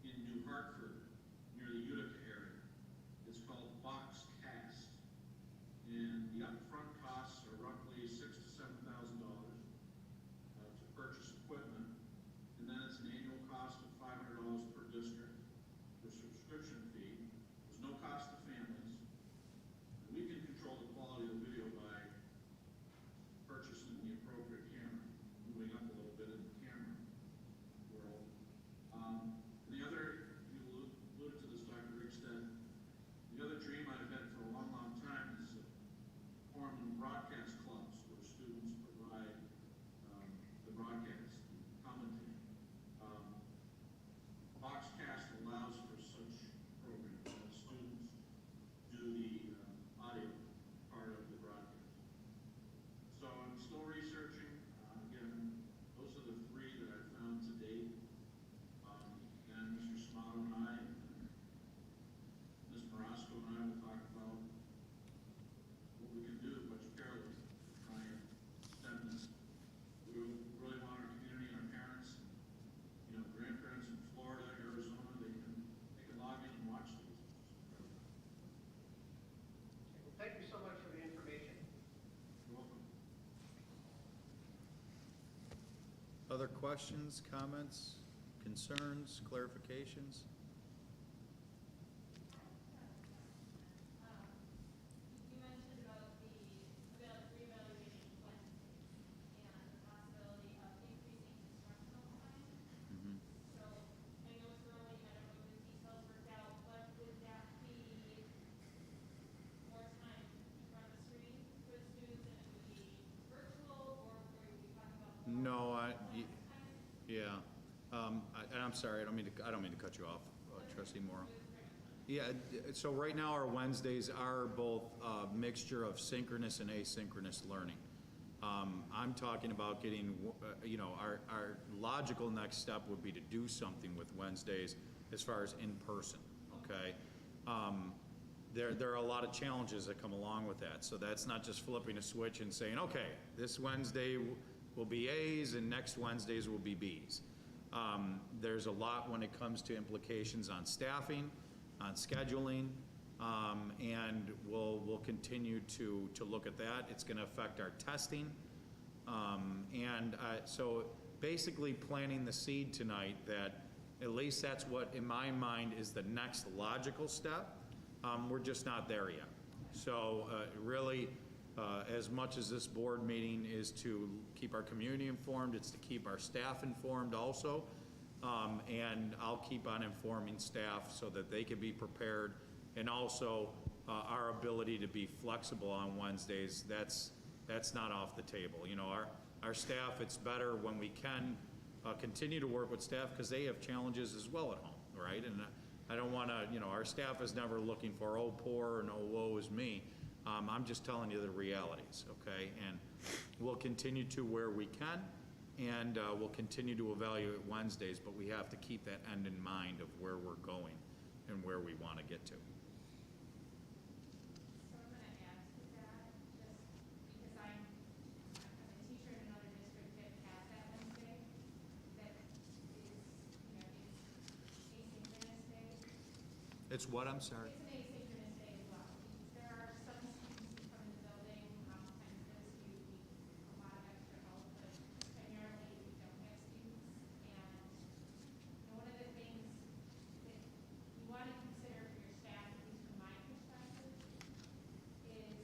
in New Hartford, near the Utica area. It's called Boxcast, and the upfront costs are roughly $6,000 to $7,000 to purchase equipment, and then it's an annual cost of $500 per district for subscription fee. There's no cost to families. And we can control the quality of the video by purchasing the appropriate camera, moving up a little bit in the camera world. The other, you alluded to this, Dr. Rickstead, the other dream I've had for a long, long time is forming broadcast clubs where students provide the broadcast, commentating. Boxcast allows for such programs that students do the audio part of the broadcast. So I'm still researching. Again, those are the three that I've found to date. And Mr. Samato and I, and Ms. Marasco and I will talk about what we can do much fairly to try and stem this. We really want our community and our parents, grandparents in Florida, Arizona, they can log in and watch these. Well, thank you so much for the information. You're welcome. Other questions, comments, concerns, clarifications? You mentioned about the reevaluating Wednesdays and the possibility of increasing instructional time. So I know it's early, I don't know if the details worked out, but would that be more time in front of the screen for the students and it would be virtual, or were we talking about more? No, time? yeah. And I'm sorry, I don't mean to cut you off, Trustee Morrow. Yeah, so right now our Wednesdays are both a mixture of synchronous and asynchronous learning. I'm talking about getting, our logical next step would be to do something with Wednesdays as far as in person, okay? There are a lot of challenges that come along with that. So that's not just flipping a switch and saying, okay, this Wednesday will be A's and next Wednesdays will be B's. There's a lot when it comes to implications on staffing, on scheduling, and we'll continue to look at that. It's going to affect our testing. So basically planting the seed tonight that at least that's what, in my mind, is the next logical step. We're just not there yet. So really, as much as this board meeting is to keep our community informed, it's to keep our staff informed also. And I'll keep on informing staff so that they can be prepared, and also our ability to be flexible on Wednesdays, that's not off the table. You know, our staff, it's better when we can continue to work with staff because they have challenges as well at home, right? And I don't want to, our staff is never looking for, oh, poor and oh, woe is me. I'm just telling you the realities, okay? And we'll continue to where we can, and we'll continue to evaluate Wednesdays, but we have to keep that end in mind of where we're going and where we want to get to. So I'm going to add to that, just because I'm a teacher in another district that has that Wednesday, that is, it's asynchronous day. It's what, I'm sorry? It's an asynchronous day as well. There are some students who come in the building, oftentimes those who need a lot of extra help, but primarily we don't have students. And one of the things that you want to consider for your staff, at least from my perspective, is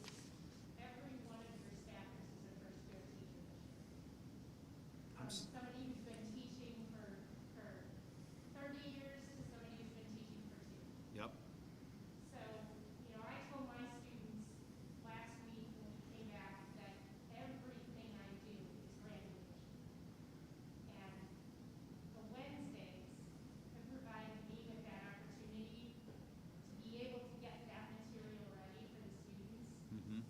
every one of your staffers is a first-year teacher this year. Somebody who's been teaching for 30 years to somebody who's been teaching for 2. Yep. So, I told my students last week when we came back that everything I do is brand new this year. And the Wednesdays have provided me with that opportunity to be able to get that material ready for the students. Mm-hmm.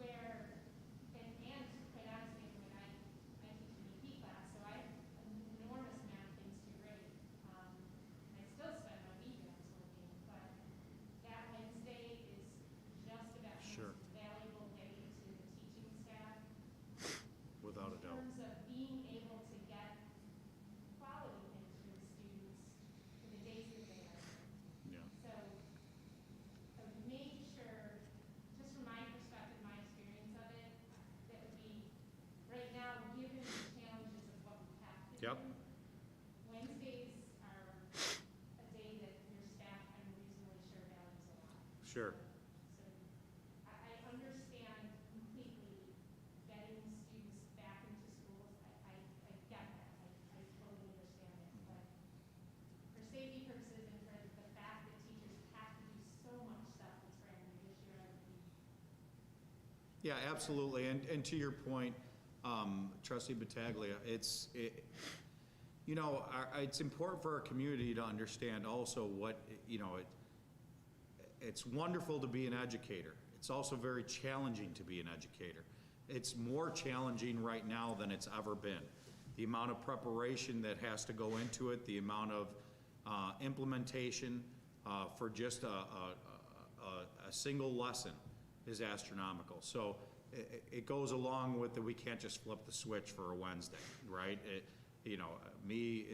Where, and quite honestly, when I teach an EP class, so I have an enormous amount of things to grade. And I still spend my weekends working, but that Wednesday is just about the Sure. most valuable day to the teaching staff. Without a In doubt. terms of being able to get quality things for the students for the days that they are here. Yeah. So I would make sure, just from my perspective, my experience of it, that would be, right now, given the challenges of what we have to Yep. do, Wednesdays are a day that your staff, I'm reasonably sure, values a lot. Sure. So I understand completely getting students back into schools. I get that. I totally understand it. But for safety purposes and for the fact that teachers have to do so much stuff that's brand new this year, I would be Yeah, absolutely. And to your point, Trustee Battaglia, it's important for our community to understand also what, it's wonderful to be an educator. It's also very challenging to be an educator. It's more challenging right now than it's ever been. The amount of preparation that has to go into it, the amount of implementation for just a single lesson is astronomical. So it goes along with that we can't just flip the switch for a Wednesday, right? Me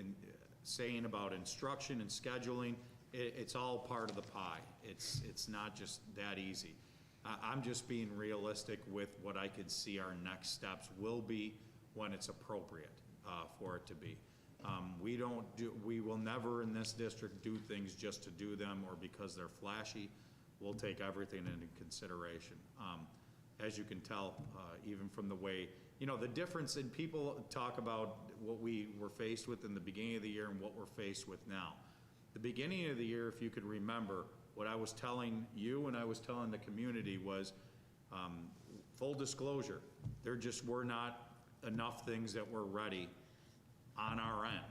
saying about instruction and scheduling, it's all part of the pie. It's not just that easy. I'm just being realistic with what I could see our next steps will be when it's appropriate for it to be. We will never in this district do things just to do them or because they're flashy. We'll take everything into consideration. As you can tell, even from the way, the difference in people talk about what we were faced with in the beginning of the year and what we're faced with now. The beginning of the year, if you could remember, what I was telling you and I was telling the community was, full disclosure, there just were not enough things that were ready on our end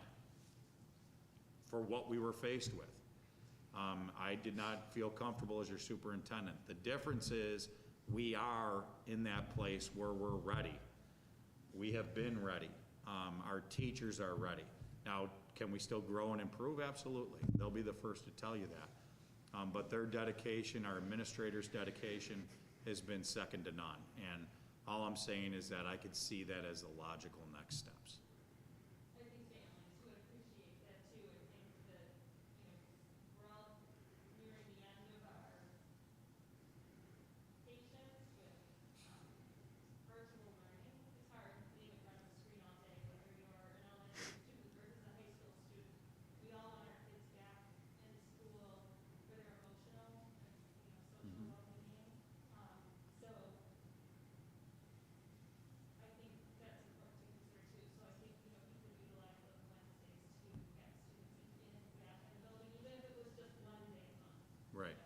for what we were faced with. I did not feel comfortable as your superintendent. The difference is we are in that place where we're ready. We have been ready. Our teachers are ready. Now, can we still grow and improve? Absolutely. They'll be the first to tell you that. But their dedication, our administrators' dedication, has been second to none. And all I'm saying is that I could see that as the logical next steps. I think families would appreciate that too. I think that, we're all nearing the end of our patience with virtual learning. It's hard being in front of a screen all day, whether you're an elementary student versus a high school student. We all want our kids back in school for their emotional and, social well-being. So I think that's important to consider too. So I think, you could utilize those Wednesdays to get students back in the building, even if it was just one day a month. Right.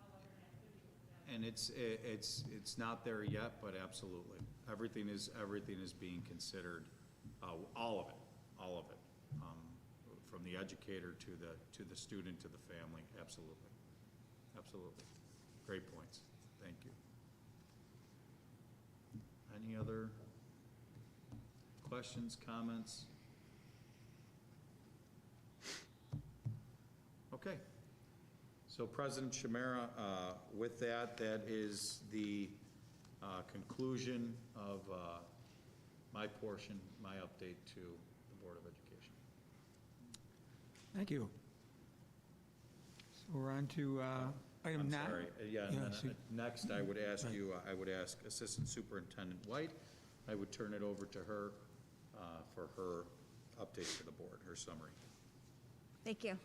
However, an activity was done. And it's not there yet, but absolutely. Everything is being considered, all of it. From the educator to the student to the family, absolutely. Absolutely. Great points. Thank you. Any other questions, comments? Okay. So President Shamara, with that is the conclusion of my portion, my update to the Board of Education. Thank you. So we're on to item I'm 9. sorry, yeah, and so- then next I would ask Right. you, I would ask Assistant Superintendent White, I would turn it over to her for her update to the board, her summary. Thank you.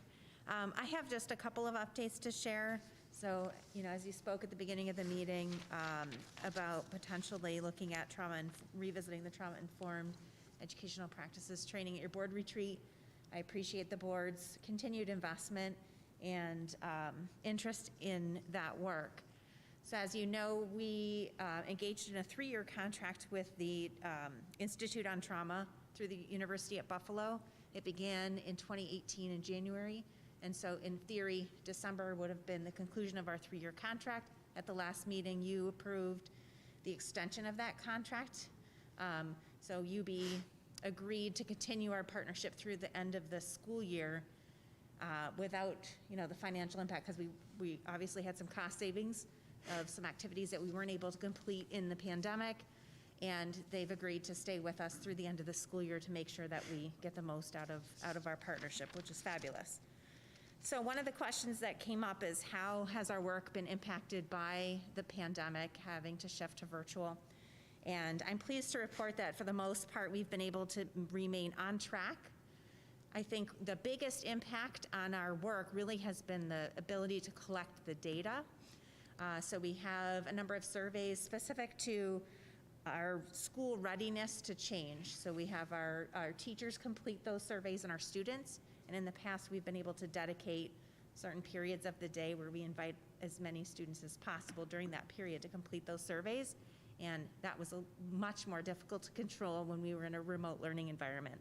I have just a couple of updates to share. So, as you spoke at the beginning of the meeting about potentially looking at revisiting the trauma-informed educational practices training at your board retreat, I appreciate the board's continued investment and interest in that work. So as you know, we engaged in a 3-year contract with the Institute on Trauma through the University at Buffalo. It began in 2018 in January. And so in theory, December would have been the conclusion of our 3-year contract. At the last meeting, you approved the extension of that contract. So UB agreed to continue our partnership through the end of the school year without, the financial impact, because we obviously had some cost savings of some activities that we weren't able to complete in the pandemic. And they've agreed to stay with us through the end of the school year to make sure that we get the most out of our partnership, which is fabulous. So one of the questions that came up is how has our work been impacted by the pandemic, having to shift to virtual? And I'm pleased to report that for the most part, we've been able to remain on track. I think the biggest impact on our work really has been the ability to collect the data. So we have a number of surveys specific to our school readiness to change. So we have our teachers complete those surveys and our students. And in the past, we've been able to dedicate certain periods of the day where we invite as many students as possible during that period to complete those surveys. And that was much more difficult to control when we were in a remote learning environment.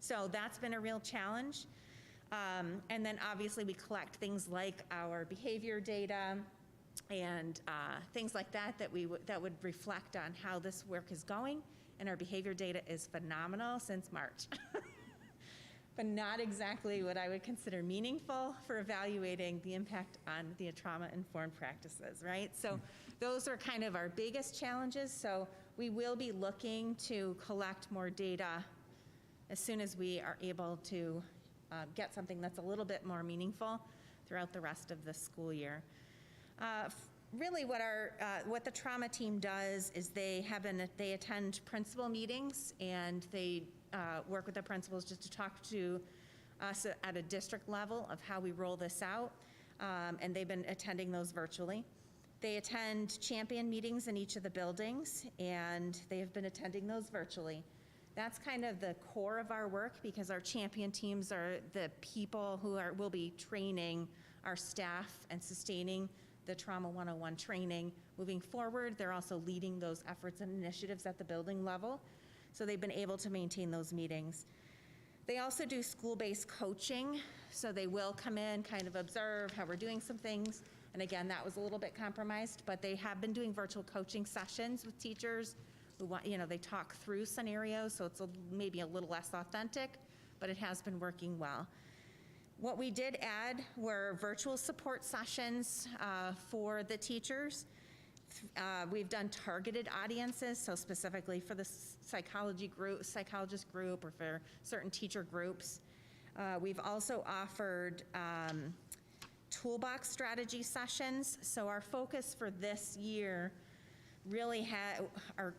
So that's been a real challenge. And then obviously we collect things like our behavior data and things like that that would reflect on how this work is going. And our behavior data is phenomenal since March. But not exactly what I would consider meaningful for evaluating the impact on the trauma-informed practices, right? So those are kind of our biggest challenges. So we will be looking to collect more data as soon as we are able to get something that's a little bit more meaningful throughout the rest of the school year. Really what the trauma team does is they attend principal meetings and they work with the principals just to talk to us at a district level of how we roll this out, and they've been attending those virtually. They attend champion meetings in each of the buildings, and they have been attending those virtually. That's kind of the core of our work because our champion teams are the people who will be training our staff and sustaining the Trauma 101 training moving forward. They're also leading those efforts and initiatives at the building level. So they've been able to maintain those meetings. They also do school-based coaching, so they will come in, kind of observe how we're doing some things. And again, that was a little bit compromised, but they have been doing virtual coaching sessions with teachers who want, they talk through scenarios, so it's maybe a little less authentic, but it has been working well. What we did add were virtual support sessions for the teachers. We've done targeted audiences, so specifically for the psychologist group or for certain teacher groups. We've also offered toolbox strategy sessions. So our focus for this year really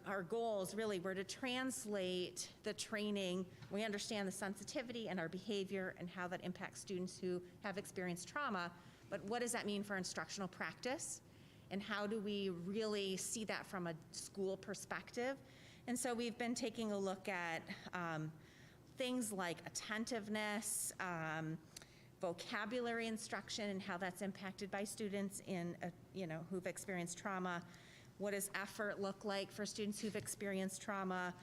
our goals really were to translate the training. We understand the sensitivity and our behavior and how that impacts students who have experienced trauma, but what does that mean for instructional practice? And how do we really see that from a school perspective? And so we've been taking a look at things like attentiveness, vocabulary instruction, and how that's impacted by students who've experienced trauma. What does effort look like for students who've experienced trauma?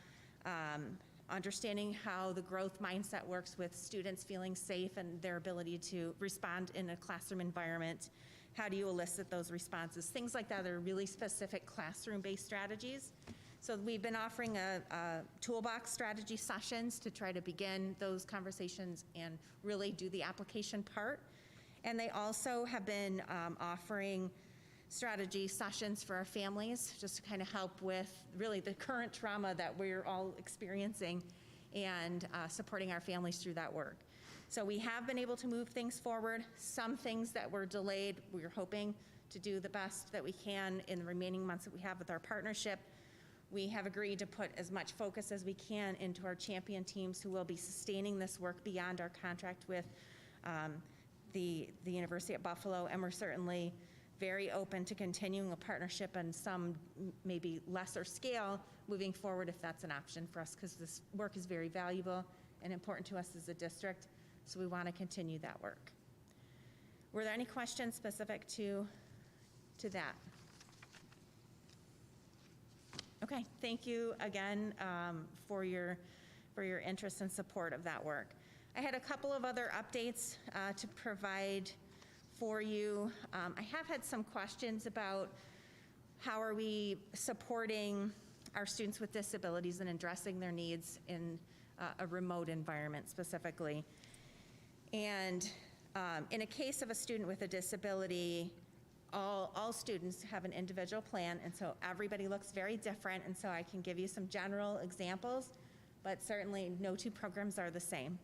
Understanding how the growth mindset works with students feeling safe and their ability to respond in a classroom environment. How do you elicit those responses? Things like that are really specific classroom-based strategies. So we've been offering a toolbox strategy sessions to try to begin those conversations and really do the application part. And they also have been offering strategy sessions for our families, just to kind of help with really the current trauma that we're all experiencing and supporting our families through that work. So we have been able to move things forward. Some things that were delayed, we're hoping to do the best that we can in the remaining months that we have with our partnership. We have agreed to put as much focus as we can into our champion teams who will be sustaining this work beyond our contract with the University at Buffalo, and we're certainly very open to continuing a partnership on some maybe lesser scale moving forward if that's an option for us, because this work is very valuable and important to us as a district, so we want to continue that work. Were there any questions specific to that? Okay, thank you again for your interest and support of that work. I had a couple of other updates to provide for you. I have had some questions about how are we supporting our students with disabilities and addressing their needs in a remote environment specifically. And in a case of a student with a disability, all students have an individual plan, and so everybody looks very different, and so I can give you some general examples, but certainly no two programs are the same.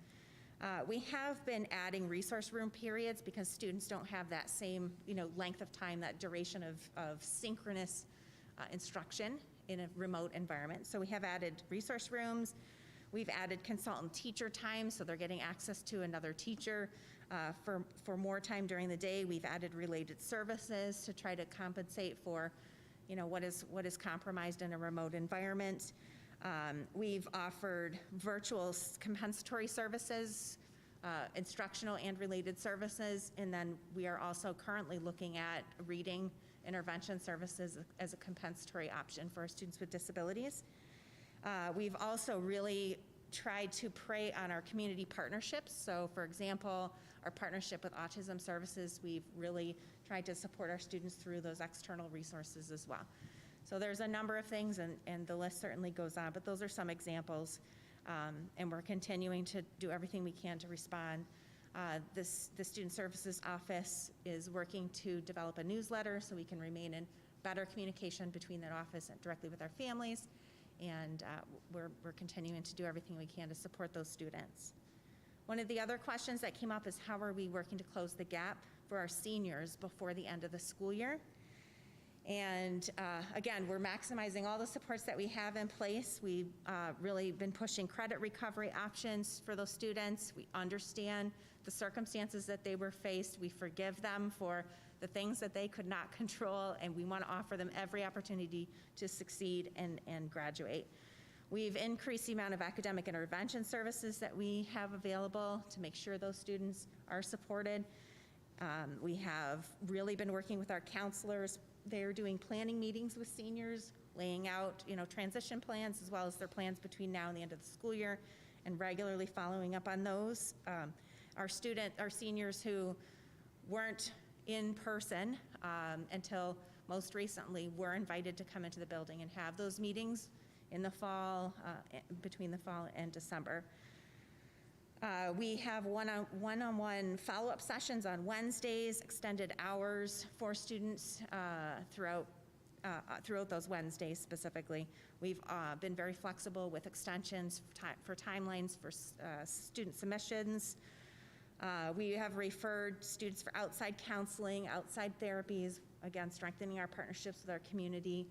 We have been adding resource room periods because students don't have that same length of time, that duration of synchronous instruction in a remote environment. So we have added resource rooms. We've added consultant teacher time, so they're getting access to another teacher for more time during the day. We've added related services to try to compensate for what is compromised in a remote environment. We've offered virtual compensatory services, instructional and related services, and then we are also currently looking at reading intervention services as a compensatory option for our students with disabilities. We've also really tried to prey on our community partnerships. So for example, our partnership with Autism Services, we've really tried to support our students through those external resources as well. So there's a number of things, and the list certainly goes on, but those are some examples. And we're continuing to do everything we can to respond. The Student Services Office is working to develop a newsletter so we can remain in better communication between that office and directly with our families. And we're continuing to do everything we can to support those students. One of the other questions that came up is how are we working to close the gap for our seniors before the end of the school year? And again, we're maximizing all the supports that we have in place. We've really been pushing credit recovery options for those students. We understand the circumstances that they were faced. We forgive them for the things that they could not control, and we want to offer them every opportunity to succeed and graduate. We've increased the amount of academic intervention services that we have available to make sure those students are supported. We have really been working with our counselors. They're doing planning meetings with seniors, laying out transition plans as well as their plans between now and the end of the school year, and regularly following up on those. Our seniors who weren't in person until most recently were invited to come into the building and have those meetings in the fall, between the fall and December. We have one-on-one follow-up sessions on Wednesdays, extended hours for students throughout those Wednesdays specifically. We've been very flexible with extensions for timelines for student submissions. We have referred students for outside counseling, outside therapies, again, strengthening our partnerships with our community.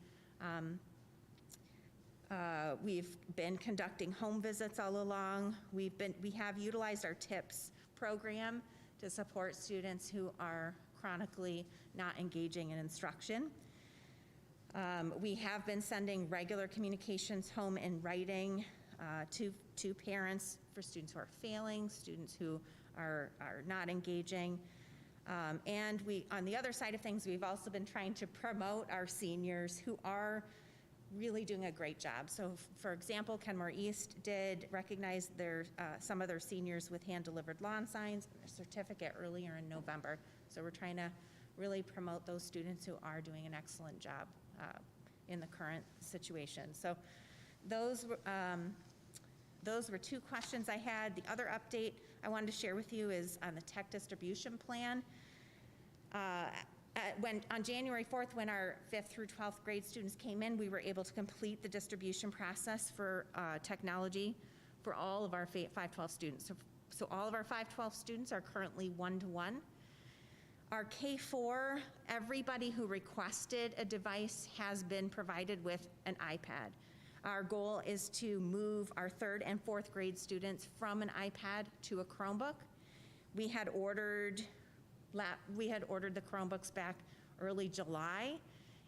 We've been conducting home visits all along. We have utilized our TIPS program to support students who are chronically not engaging in instruction. We have been sending regular communications home in writing to parents for students who are failing, students who are not engaging. And on the other side of things, we've also been trying to promote our seniors who are really doing a great job. So for example, Kenmore East did recognize some of their seniors with hand-delivered lawn signs and a certificate earlier in November. So we're trying to really promote those students who are doing an excellent job in the current situation. So those were two questions I had. The other update I wanted to share with you is on the tech distribution plan. On January 4th, when our 5th through 12th grade students came in, we were able to complete the distribution process for technology for all of our 512 students. So all of our 512 students are currently one-to-one. Our K-4, everybody who requested a device has been provided with an iPad. Our goal is to move our 3rd and 4th grade students from an iPad to a Chromebook. We had ordered the Chromebooks back early July,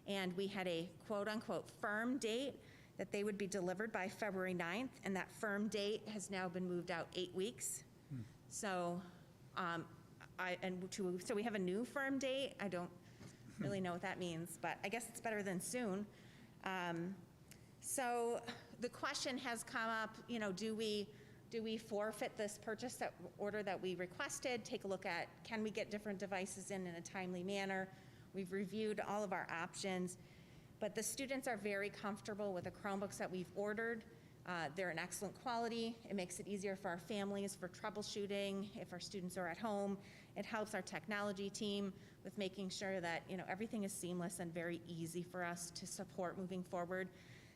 and we had a quote-unquote firm date that they would be delivered by February 9th, and that firm date has now been moved out 8 weeks. So, so we have a new firm date. I don't really know what that means, but I guess it's better than soon. So the question has come up, do we forfeit this purchase order that we requested? Take a look at, can we get different devices in a timely manner? We've reviewed all of our options, but the students are very comfortable with the Chromebooks that we've ordered. They're an excellent quality. It makes it easier for our families for troubleshooting if our students are at home. It helps our technology team with making sure that everything is seamless and very easy for us to support moving forward.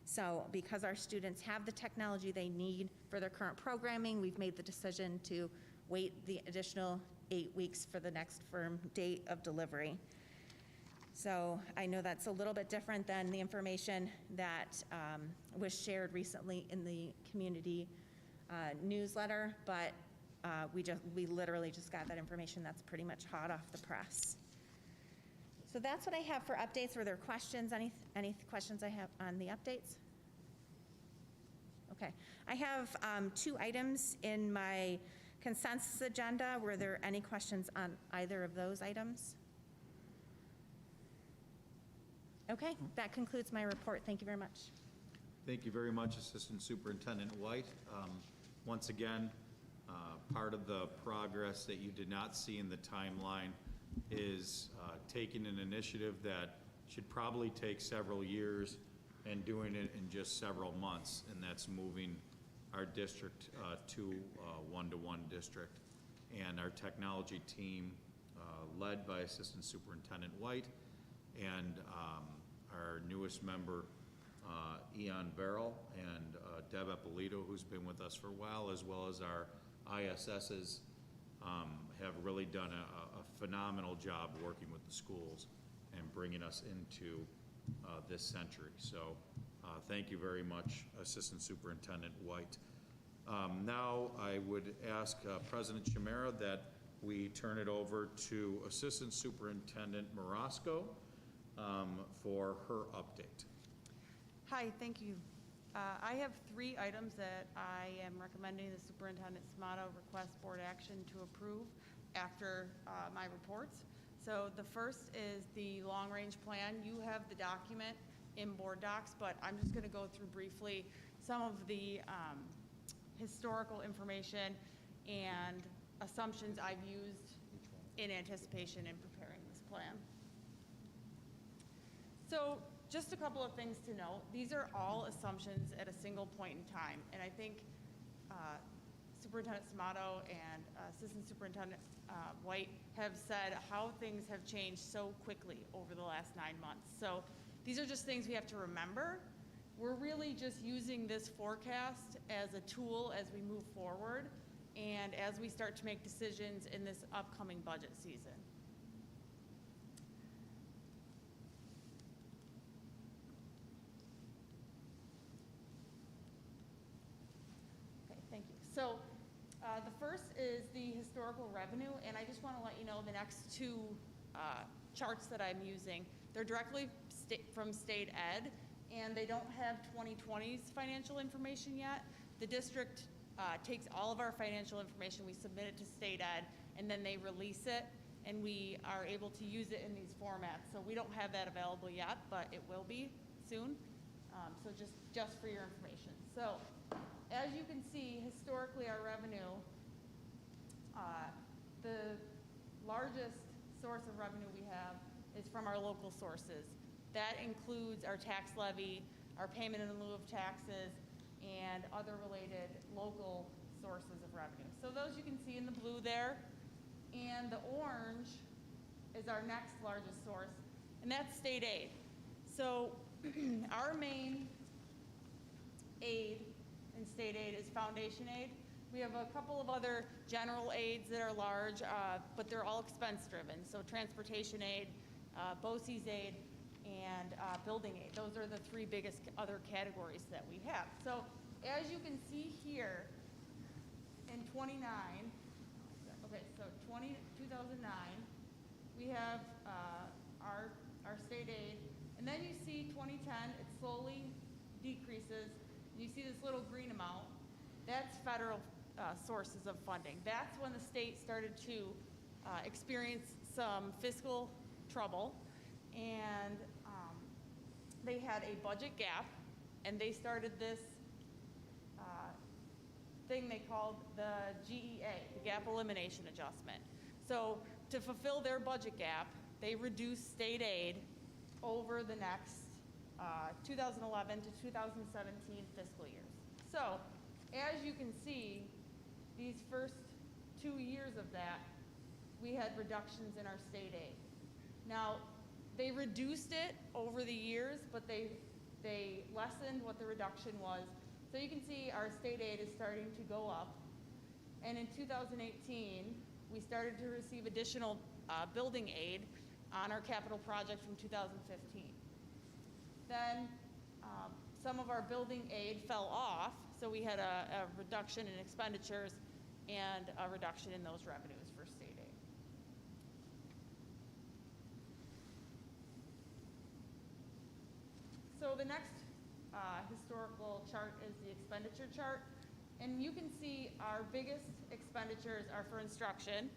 So because our students have the technology they need for their current programming, we've made the decision to wait the additional 8 weeks for the next firm date of delivery. So I know that's a little bit different than the information that was shared recently in the community newsletter, but we literally just got that information that's pretty much hot off the press. So that's what I have for updates. Were there questions, any questions I have on the updates? Okay. I have 2 items in my consensus agenda. Were there any questions on either of those items? Okay, that concludes my report. Thank you very much. Thank you very much, Assistant Superintendent White. Once again, part of the progress that you did not see in the timeline is taking an initiative that should probably take several years and doing it in just several months, and that's moving our district to a one-to-one district. And our technology team, led by Assistant Superintendent White, and our newest member, Eon Verrill, and Deb Eppolito, who's been with us for a while, as well as our ISSs, have really done a phenomenal job working with the schools and bringing us into this century. So thank you very much, Assistant Superintendent White. Now I would ask President Chimera that we turn it over to Assistant Superintendent Marasco for her update. Hi, thank you. I have 3 items that I am recommending the superintendent's motto request board action to approve after my reports. So the first is the long-range plan. You have the document in board docs, but I'm just going to go through briefly some of the historical information and assumptions I've used in anticipation in preparing this plan. So just a couple of things to note. These are all assumptions at a single point in time. And I think Superintendent Samato and Assistant Superintendent White have said how things have changed so quickly over the last 9 months. So these are just things we have to remember. We're really just using this forecast as a tool as we move forward and as we start to make decisions in this upcoming budget season. Okay, thank you. So the first is the historical revenue, and I just want to let you know the next two charts that I'm using, they're directly from state ed, and they don't have 2020's financial information yet. The district takes all of our financial information, we submit it to state ed, and then they release it, and we are able to use it in these formats. So we don't have that available yet, but it will be soon. So just for your information. So as you can see, historically our revenue, the largest source of revenue we have is from our local sources. That includes our tax levy, our payment in lieu of taxes, and other related local sources of revenue. So those you can see in the blue there, and the orange is our next largest source, and that's state aid. So our main aid in state aid is foundation aid. We have a couple of other general aids that are large, but they're all expense driven. So transportation aid, BOCES aid, and building aid. Those are the three biggest other categories that we have. So as you can see here, in 2009, so 2009, we have our state aid, and then you see 2010, it slowly decreases. You see this little green amount, that's federal sources of funding. That's when the state started to experience some fiscal trouble, and they had a budget gap, and they started this thing they called the GEA, the Gap Elimination Adjustment. So to fulfill their budget gap, they reduced state aid over the next 2011 to 2017 fiscal years. So as you can see, these first 2 years of that, we had reductions in our state aid. Now, they reduced it over the years, but they lessened what the reduction was. So you can see our state aid is starting to go up. And in 2018, we started to receive additional building aid on our capital project from 2015. Then some of our building aid fell off, so we had a reduction in expenditures and a reduction in those revenues for state aid. So the next historical chart is the expenditure chart. And you can see our biggest expenditures are for instruction,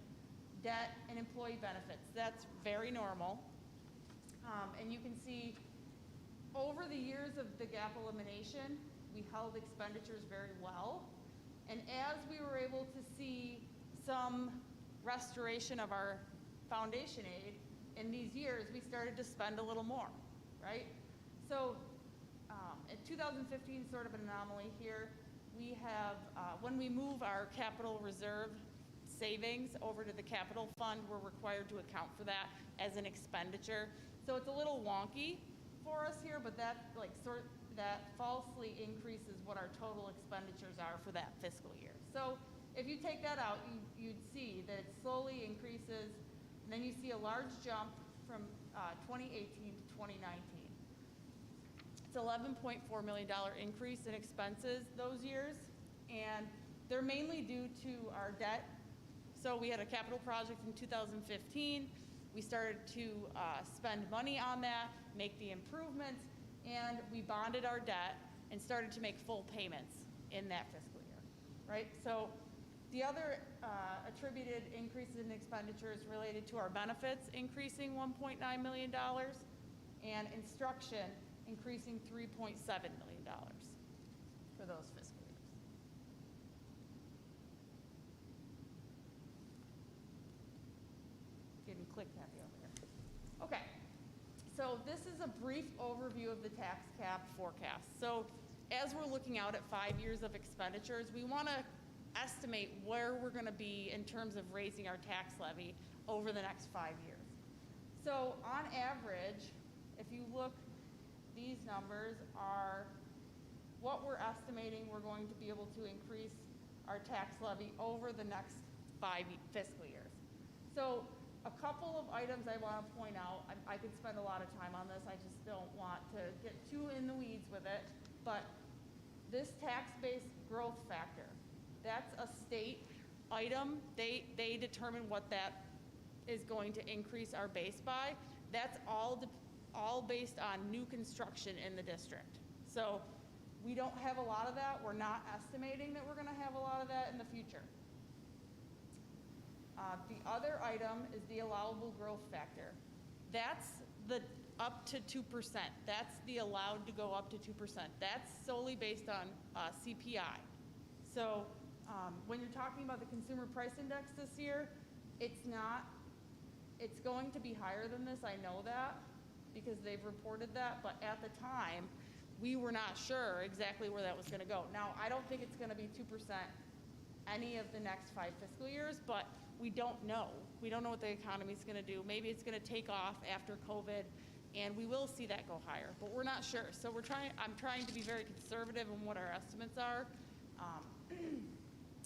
debt, and employee benefits. That's very normal. And you can see over the years of the gap elimination, we held expenditures very well. And as we were able to see some restoration of our foundation aid in these years, we started to spend a little more, right? So in 2015, sort of an anomaly here, we have, when we move our capital reserve savings over to the capital fund, we're required to account for that as an expenditure. So it's a little wonky for us here, but that that falsely increases what our total expenditures are for that fiscal year. So if you take that out, you'd see that it slowly increases, and then you see a large jump from 2018 to 2019. It's $11.4 million increase in expenses those years, and they're mainly due to our debt. So we had a capital project in 2015. We started to spend money on that, make the improvements, and we bonded our debt and started to make full payments in that fiscal year, right? So the other attributed increases in expenditures related to our benefits increasing $1.9 million, and instruction increasing $3.7 million for those fiscal years. click happy over here. Okay, so this is a brief overview of the tax cap forecast. So as we're looking out at 5 years of expenditures, we want to estimate where we're going to be in terms of raising our tax levy over the next 5 years. So on average, if you look, these numbers are what we're estimating we're going to be able to increase our tax levy over the next 5 fiscal years. So a couple of items I want to point out. I could spend a lot of time on this. I just don't want to get too in the weeds with it. But this tax-based growth factor, that's a state item. They determine what that is going to increase our base by. That's all based on new construction in the district. So we don't have a lot of that. We're not estimating that we're going to have a lot of that in the future. The other item is the allowable growth factor. That's the up to 2%. That's the allowed to go up to 2%. That's solely based on CPI. So when you're talking about the consumer price index this year, it's going to be higher than this. I know that because they've reported that, but at the time, we were not sure exactly where that was going to go. Now, I don't think it's going to be 2% any of the next 5 fiscal years, but we don't know. We don't know what the economy is going to do. Maybe it's going to take off after COVID, and we will see that go higher, but we're not sure. So I'm trying to be very conservative in what our estimates are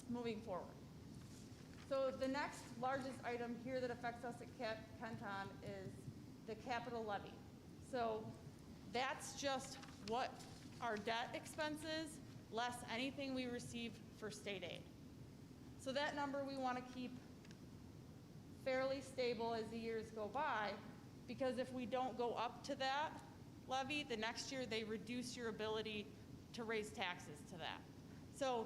moving forward. So the next largest item here that affects us at Kenton is the capital levy. So that's just what our debt expense is, less anything we receive for state aid. So that number we want to keep fairly stable as the years go by, because if we don't go up to that levy, the next year they reduce your ability to raise taxes to that. So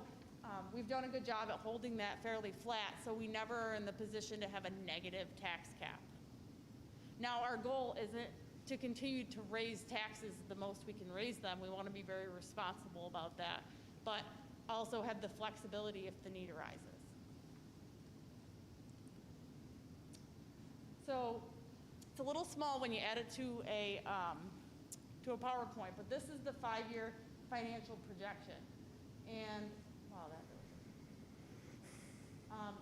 we've done a good job at holding that fairly flat, so we never are in the position to have a negative tax cap. Now, our goal isn't to continue to raise taxes the most we can raise them. We want to be very responsible about that, but also have the flexibility if the need arises. So it's a little small when you add it to a PowerPoint, but this is the 5-year financial projection. And wow, that really.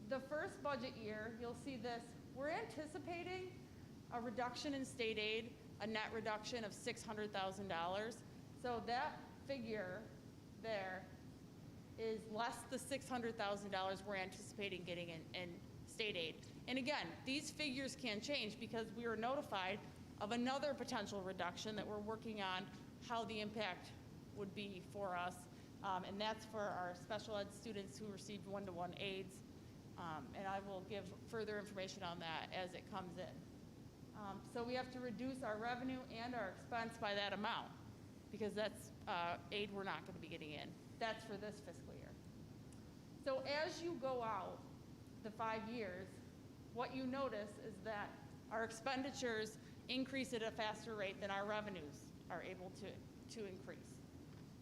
The first budget year, you'll see this. We're anticipating a reduction in state aid, a net reduction of $600,000. So that figure there is less the $600,000 we're anticipating getting in state aid. And again, these figures can change because we were notified of another potential reduction that we're working on how the impact would be for us. And that's for our special ed students who received one-to-one aids. And I will give further information on that as it comes in. So we have to reduce our revenue and our expense by that amount because that's aid we're not going to be getting in. That's for this fiscal year. So as you go out the 5 years, what you notice is that our expenditures increase at a faster rate than our revenues are able to increase.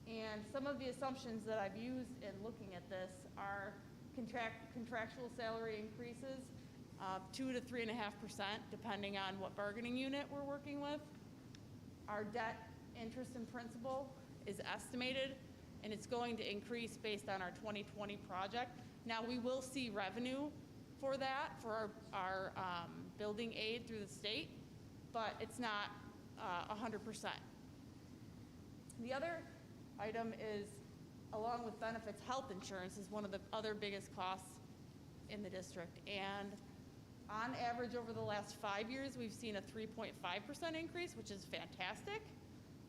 And some of the assumptions that I've used in looking at this are contractual salary increases, 2 to 3.5%, depending on what bargaining unit we're working with. Our debt interest and principal is estimated, and it's going to increase based on our 2020 project. Now, we will see revenue for that, for our building aid through the state, but it's not 100%. The other item is, along with benefits, health insurance is one of the other biggest costs in the district. And on average, over the last 5 years, we've seen a 3.5% increase, which is fantastic,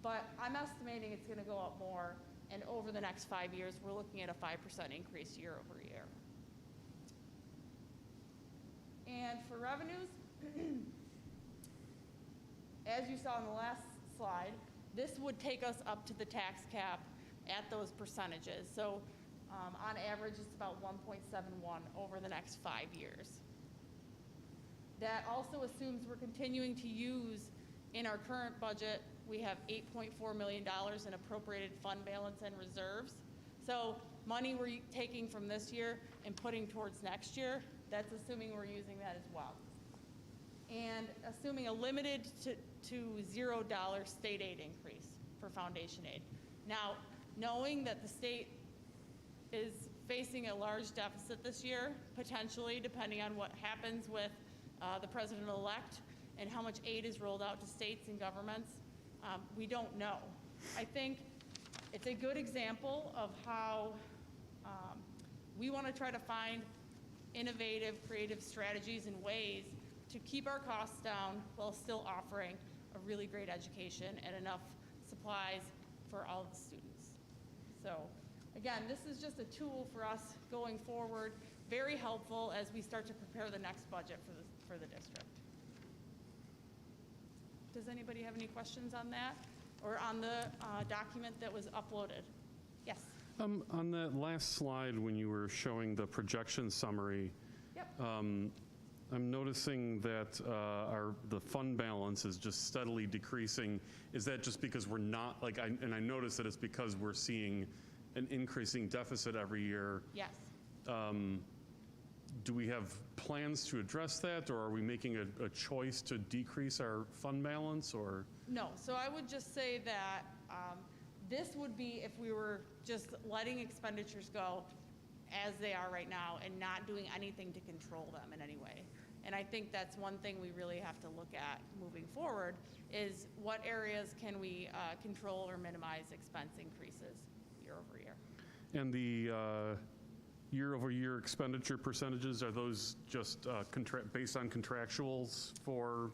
but I'm estimating it's going to go up more, and over the next 5 years, we're looking at a 5% increase year over year. And for revenues, as you saw in the last slide, this would take us up to the tax cap at those percentages. So on average, it's about 1.71 over the next 5 years. That also assumes we're continuing to use, in our current budget, we have $8.4 million in appropriated fund balance and reserves. So money we're taking from this year and putting towards next year, that's assuming we're using that as well. and assuming a limited to $0 state aid increase for foundation aid. Now, knowing that the state is facing a large deficit this year, potentially, depending on what happens with the president-elect and how much aid is rolled out to states and governments, we don't know. I think it's a good example of how we want to try to find innovative, creative strategies and ways to keep our costs down while still offering a really great education and enough supplies for all the students. So again, this is just a tool for us going forward, very helpful as we start to prepare the next budget for the district. Does anybody have any questions on that or on the document that was uploaded? Yes. On that last slide, when you were showing the projection summary, Yep. I'm noticing that the fund balance is just steadily decreasing. Is that just because we're not, and I noticed that it's because we're seeing an increasing deficit every year. Yes. Do we have plans to address that, or are we making a choice to decrease our fund balance, or? No, so I would just say that this would be if we were just letting expenditures go as they are right now and not doing anything to control them in any way. And I think that's one thing we really have to look at moving forward is what areas can we control or minimize expense increases year over year. And the year-over-year expenditure percentages, are those just based on contractuals for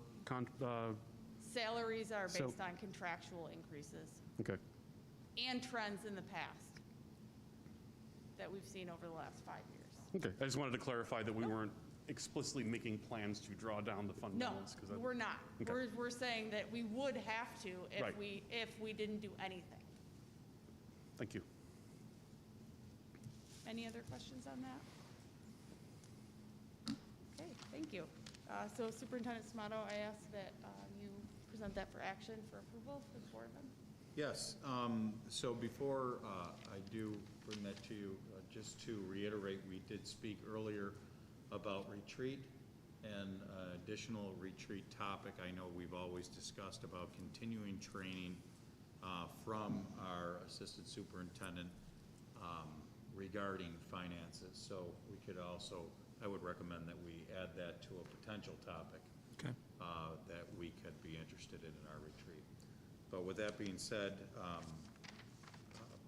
Salaries are based on contractual increases Okay. and trends in the past that we've seen over the last 5 years. Okay. I just wanted to clarify that we weren't explicitly making plans to draw down the fund No, balance. we're not. Okay. We're saying that we would have to if Right. if we didn't do anything. Thank you. Any other questions on that? Okay, thank you. So Superintendent Samato, I ask that you present that for action for approval for the board then? Yes, so before I do bring that to you, just to reiterate, we did speak earlier about retreat and additional retreat topic. I know we've always discussed about continuing training from our assistant superintendent regarding finances. So we could also, I would recommend that we add that to a potential topic that we could be interested in our retreat. But with that being said,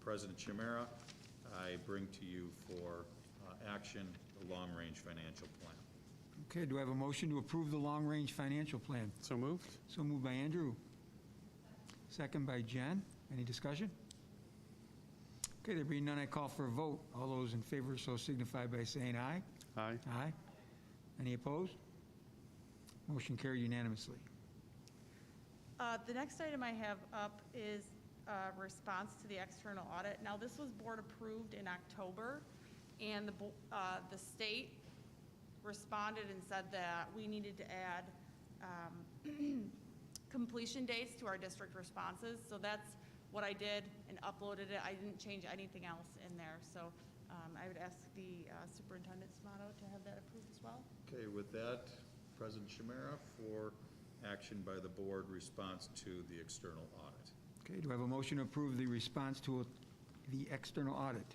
President Chimera, I bring to you for action the long-range financial plan. Okay, do I have a motion to approve the long-range financial plan? So moved? So moved by Andrew. Second by Jen. Any discussion? Okay, there being none, I call for a vote. All those in favor so signify by saying aye. Aye. Aye. Any opposed? Motion carried unanimously. The next item I have up is response to the external audit. Now, this was board approved in October, and the state responded and said that we needed to add completion dates to our district responses. So that's what I did and uploaded it. I didn't change anything else in there. So I would ask the Superintendent Samato to have that approved as well. Okay, with that, President Chimera, for action by the board response to the external audit. Okay, do I have a motion to approve the response to the external audit?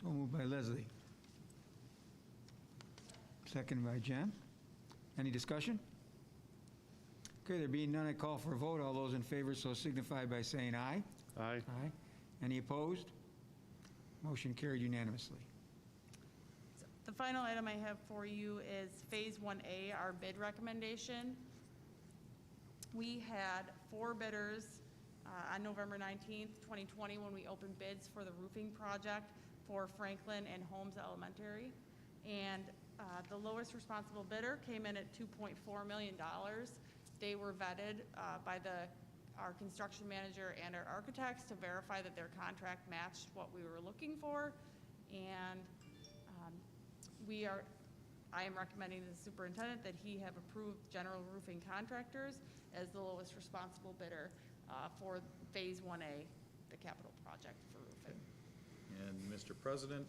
So moved by Leslie. Second by Jen. Any discussion? Okay, there being none, I call for a vote. All those in favor so signify by saying aye. Aye. Aye. Any opposed? Motion carried unanimously. The final item I have for you is Phase 1A, our bid recommendation. We had 4 bidders on November 19th, 2020, when we opened bids for the roofing project for Franklin and Holmes Elementary. And the lowest responsible bidder came in at $2.4 million. They were vetted by our construction manager and our architects to verify that their contract matched what we were looking for. And I am recommending to the superintendent that he have approved General Roofing Contractors as the lowest responsible bidder for Phase 1A, the capital project for roofing. And Mr. President,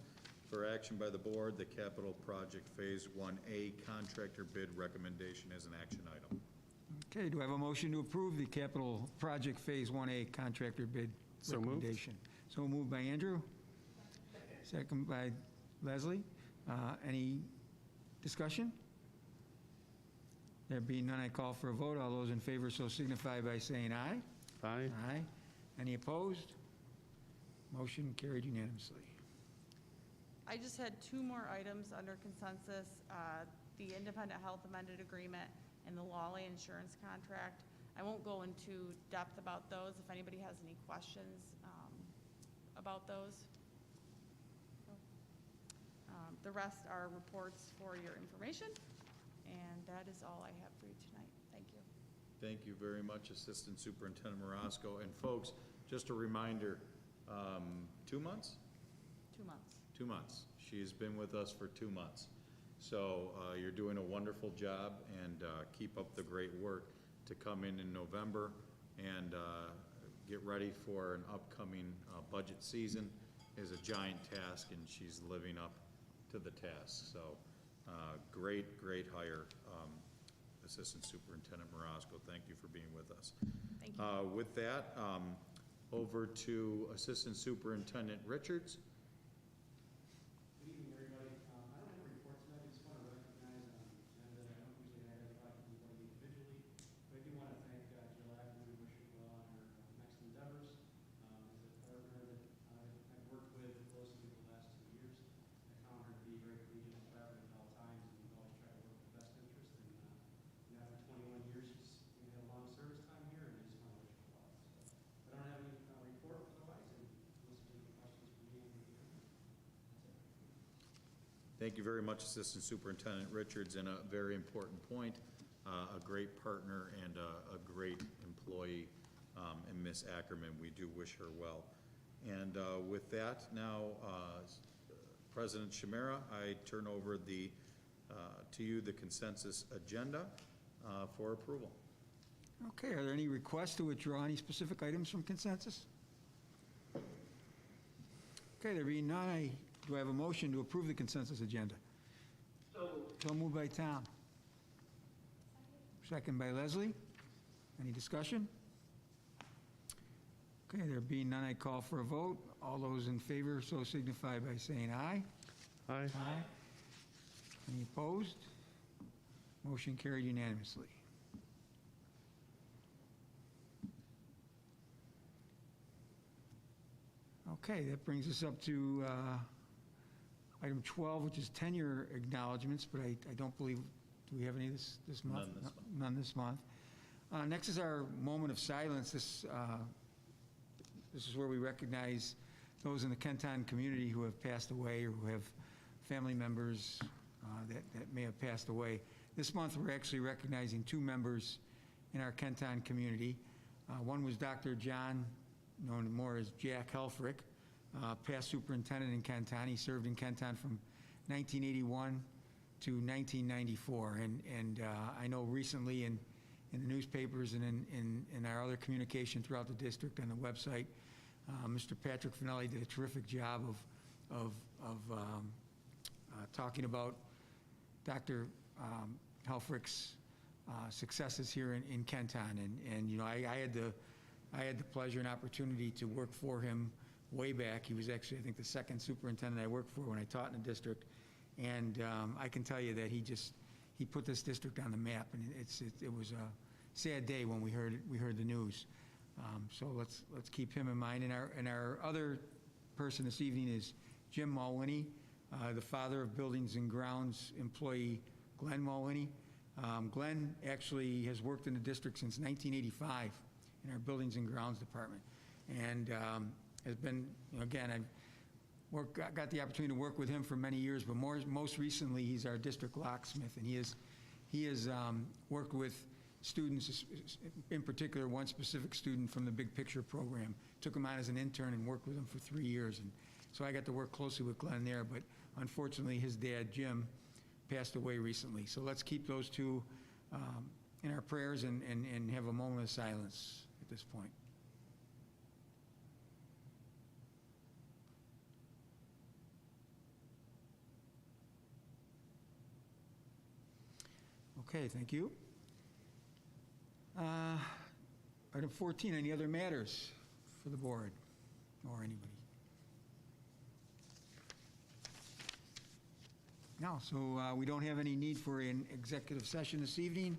for action by the board, the capital project Phase 1A contractor bid recommendation as an action item. Okay, do I have a motion to approve the capital project Phase 1A contractor bid So moved. recommendation? So moved by Andrew. Second by Leslie. Any discussion? There being none, I call for a vote. All those in favor so signify by saying aye. Aye. Aye. Any opposed? Motion carried unanimously. I just had two more items under consensus, the independent health amended agreement and the Lawley insurance contract. I won't go into depth about those. If anybody has any questions about those. The rest are reports for your information, and that is all I have for you tonight. Thank you. Thank you very much, Assistant Superintendent Marasco. And folks, just a reminder, 2 months? 2 months. 2 months. She has been with us for 2 months. So you're doing a wonderful job, and keep up the great work to come in November and get ready for an upcoming budget season is a giant task, and she's living up to the task. So great hire, Assistant Superintendent Marasco. Thank you for being with us. Thank you. With that, over to Assistant Superintendent Richards. Good evening, everybody. I don't have a report tonight. I just want to recognize on the agenda that I don't usually identify anybody individually, but I do want to thank Jill Ackerman and wish her well on her next endeavors. As a partner that I've worked with closely the last 2 years, I found her to be very collegial and collaborative at all times, and we've always tried to work with best interest. And after 21 years, she's had a long service time here, and I just want to wish her well. So I don't have any report otherwise, and unless there's any questions for me, that's it. Thank you very much, Assistant Superintendent Richards, and a very important point, a great partner and a great employee, and Ms. Ackerman, we do wish her well. And with that, now, President Shamera, I turn over to you the consensus agenda for approval. Okay, are there any requests to withdraw any specific items from consensus? Okay, there being none, do I have a motion to approve the consensus agenda? So moved by Tom. Second by Leslie. Any discussion? Okay, there being none, I call for a vote. All those in favor so signify by saying aye. Aye. Aye. Any opposed? Motion carried unanimously. Okay, that brings us up to item 12, which is tenure acknowledgements, but I don't believe, do we have any this month? None this month. None this month. Next is our moment of silence. This is where we recognize those in the Kenton community who have passed away or who have family members that may have passed away. This month, we're actually recognizing 2 members in our Kenton community. One was Dr. John, known more as Jack Helfrich, past superintendent in Kenton. He served in Kenton from 1981 to 1994. And I know recently in the newspapers and in our other communication throughout the district and the website, Mr. Patrick Finelli did a terrific job of talking about Dr. Helfrich's successes here in Kenton. And you know, I had the pleasure and opportunity to work for him way back. He was actually, I think, the second superintendent I worked for when I taught in the district. And I can tell you that he put this district on the map, and it was a sad day when we heard the news. So let's keep him in mind. And our other person this evening is Jim Mulwiney, the father of Buildings and Grounds employee Glenn Mulwiney. Glenn actually has worked in the district since 1985 in our Buildings and Grounds department, and has been, you know, again, I've got the opportunity to work with him for many years, but most recently he's our district locksmith, and he has worked with students, in particular one specific student from the Big Picture program. Took him on as an intern and worked with him for 3 years, and so I got to work closely with Glenn there, but unfortunately his dad, Jim, passed away recently. So let's keep those two in our prayers and have a moment of silence at this point. Okay, thank you. Item 14, any other matters for the board or anybody? No, so we don't have any need for an executive session this evening.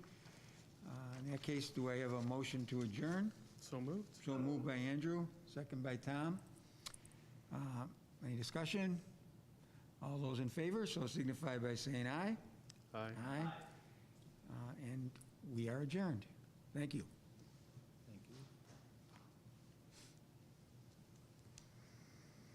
In that case, do I have a motion to adjourn? So moved? So moved by Andrew, second by Tom. Any discussion? All those in favor, so signify by saying aye. Aye. Aye. And we are adjourned. Thank you.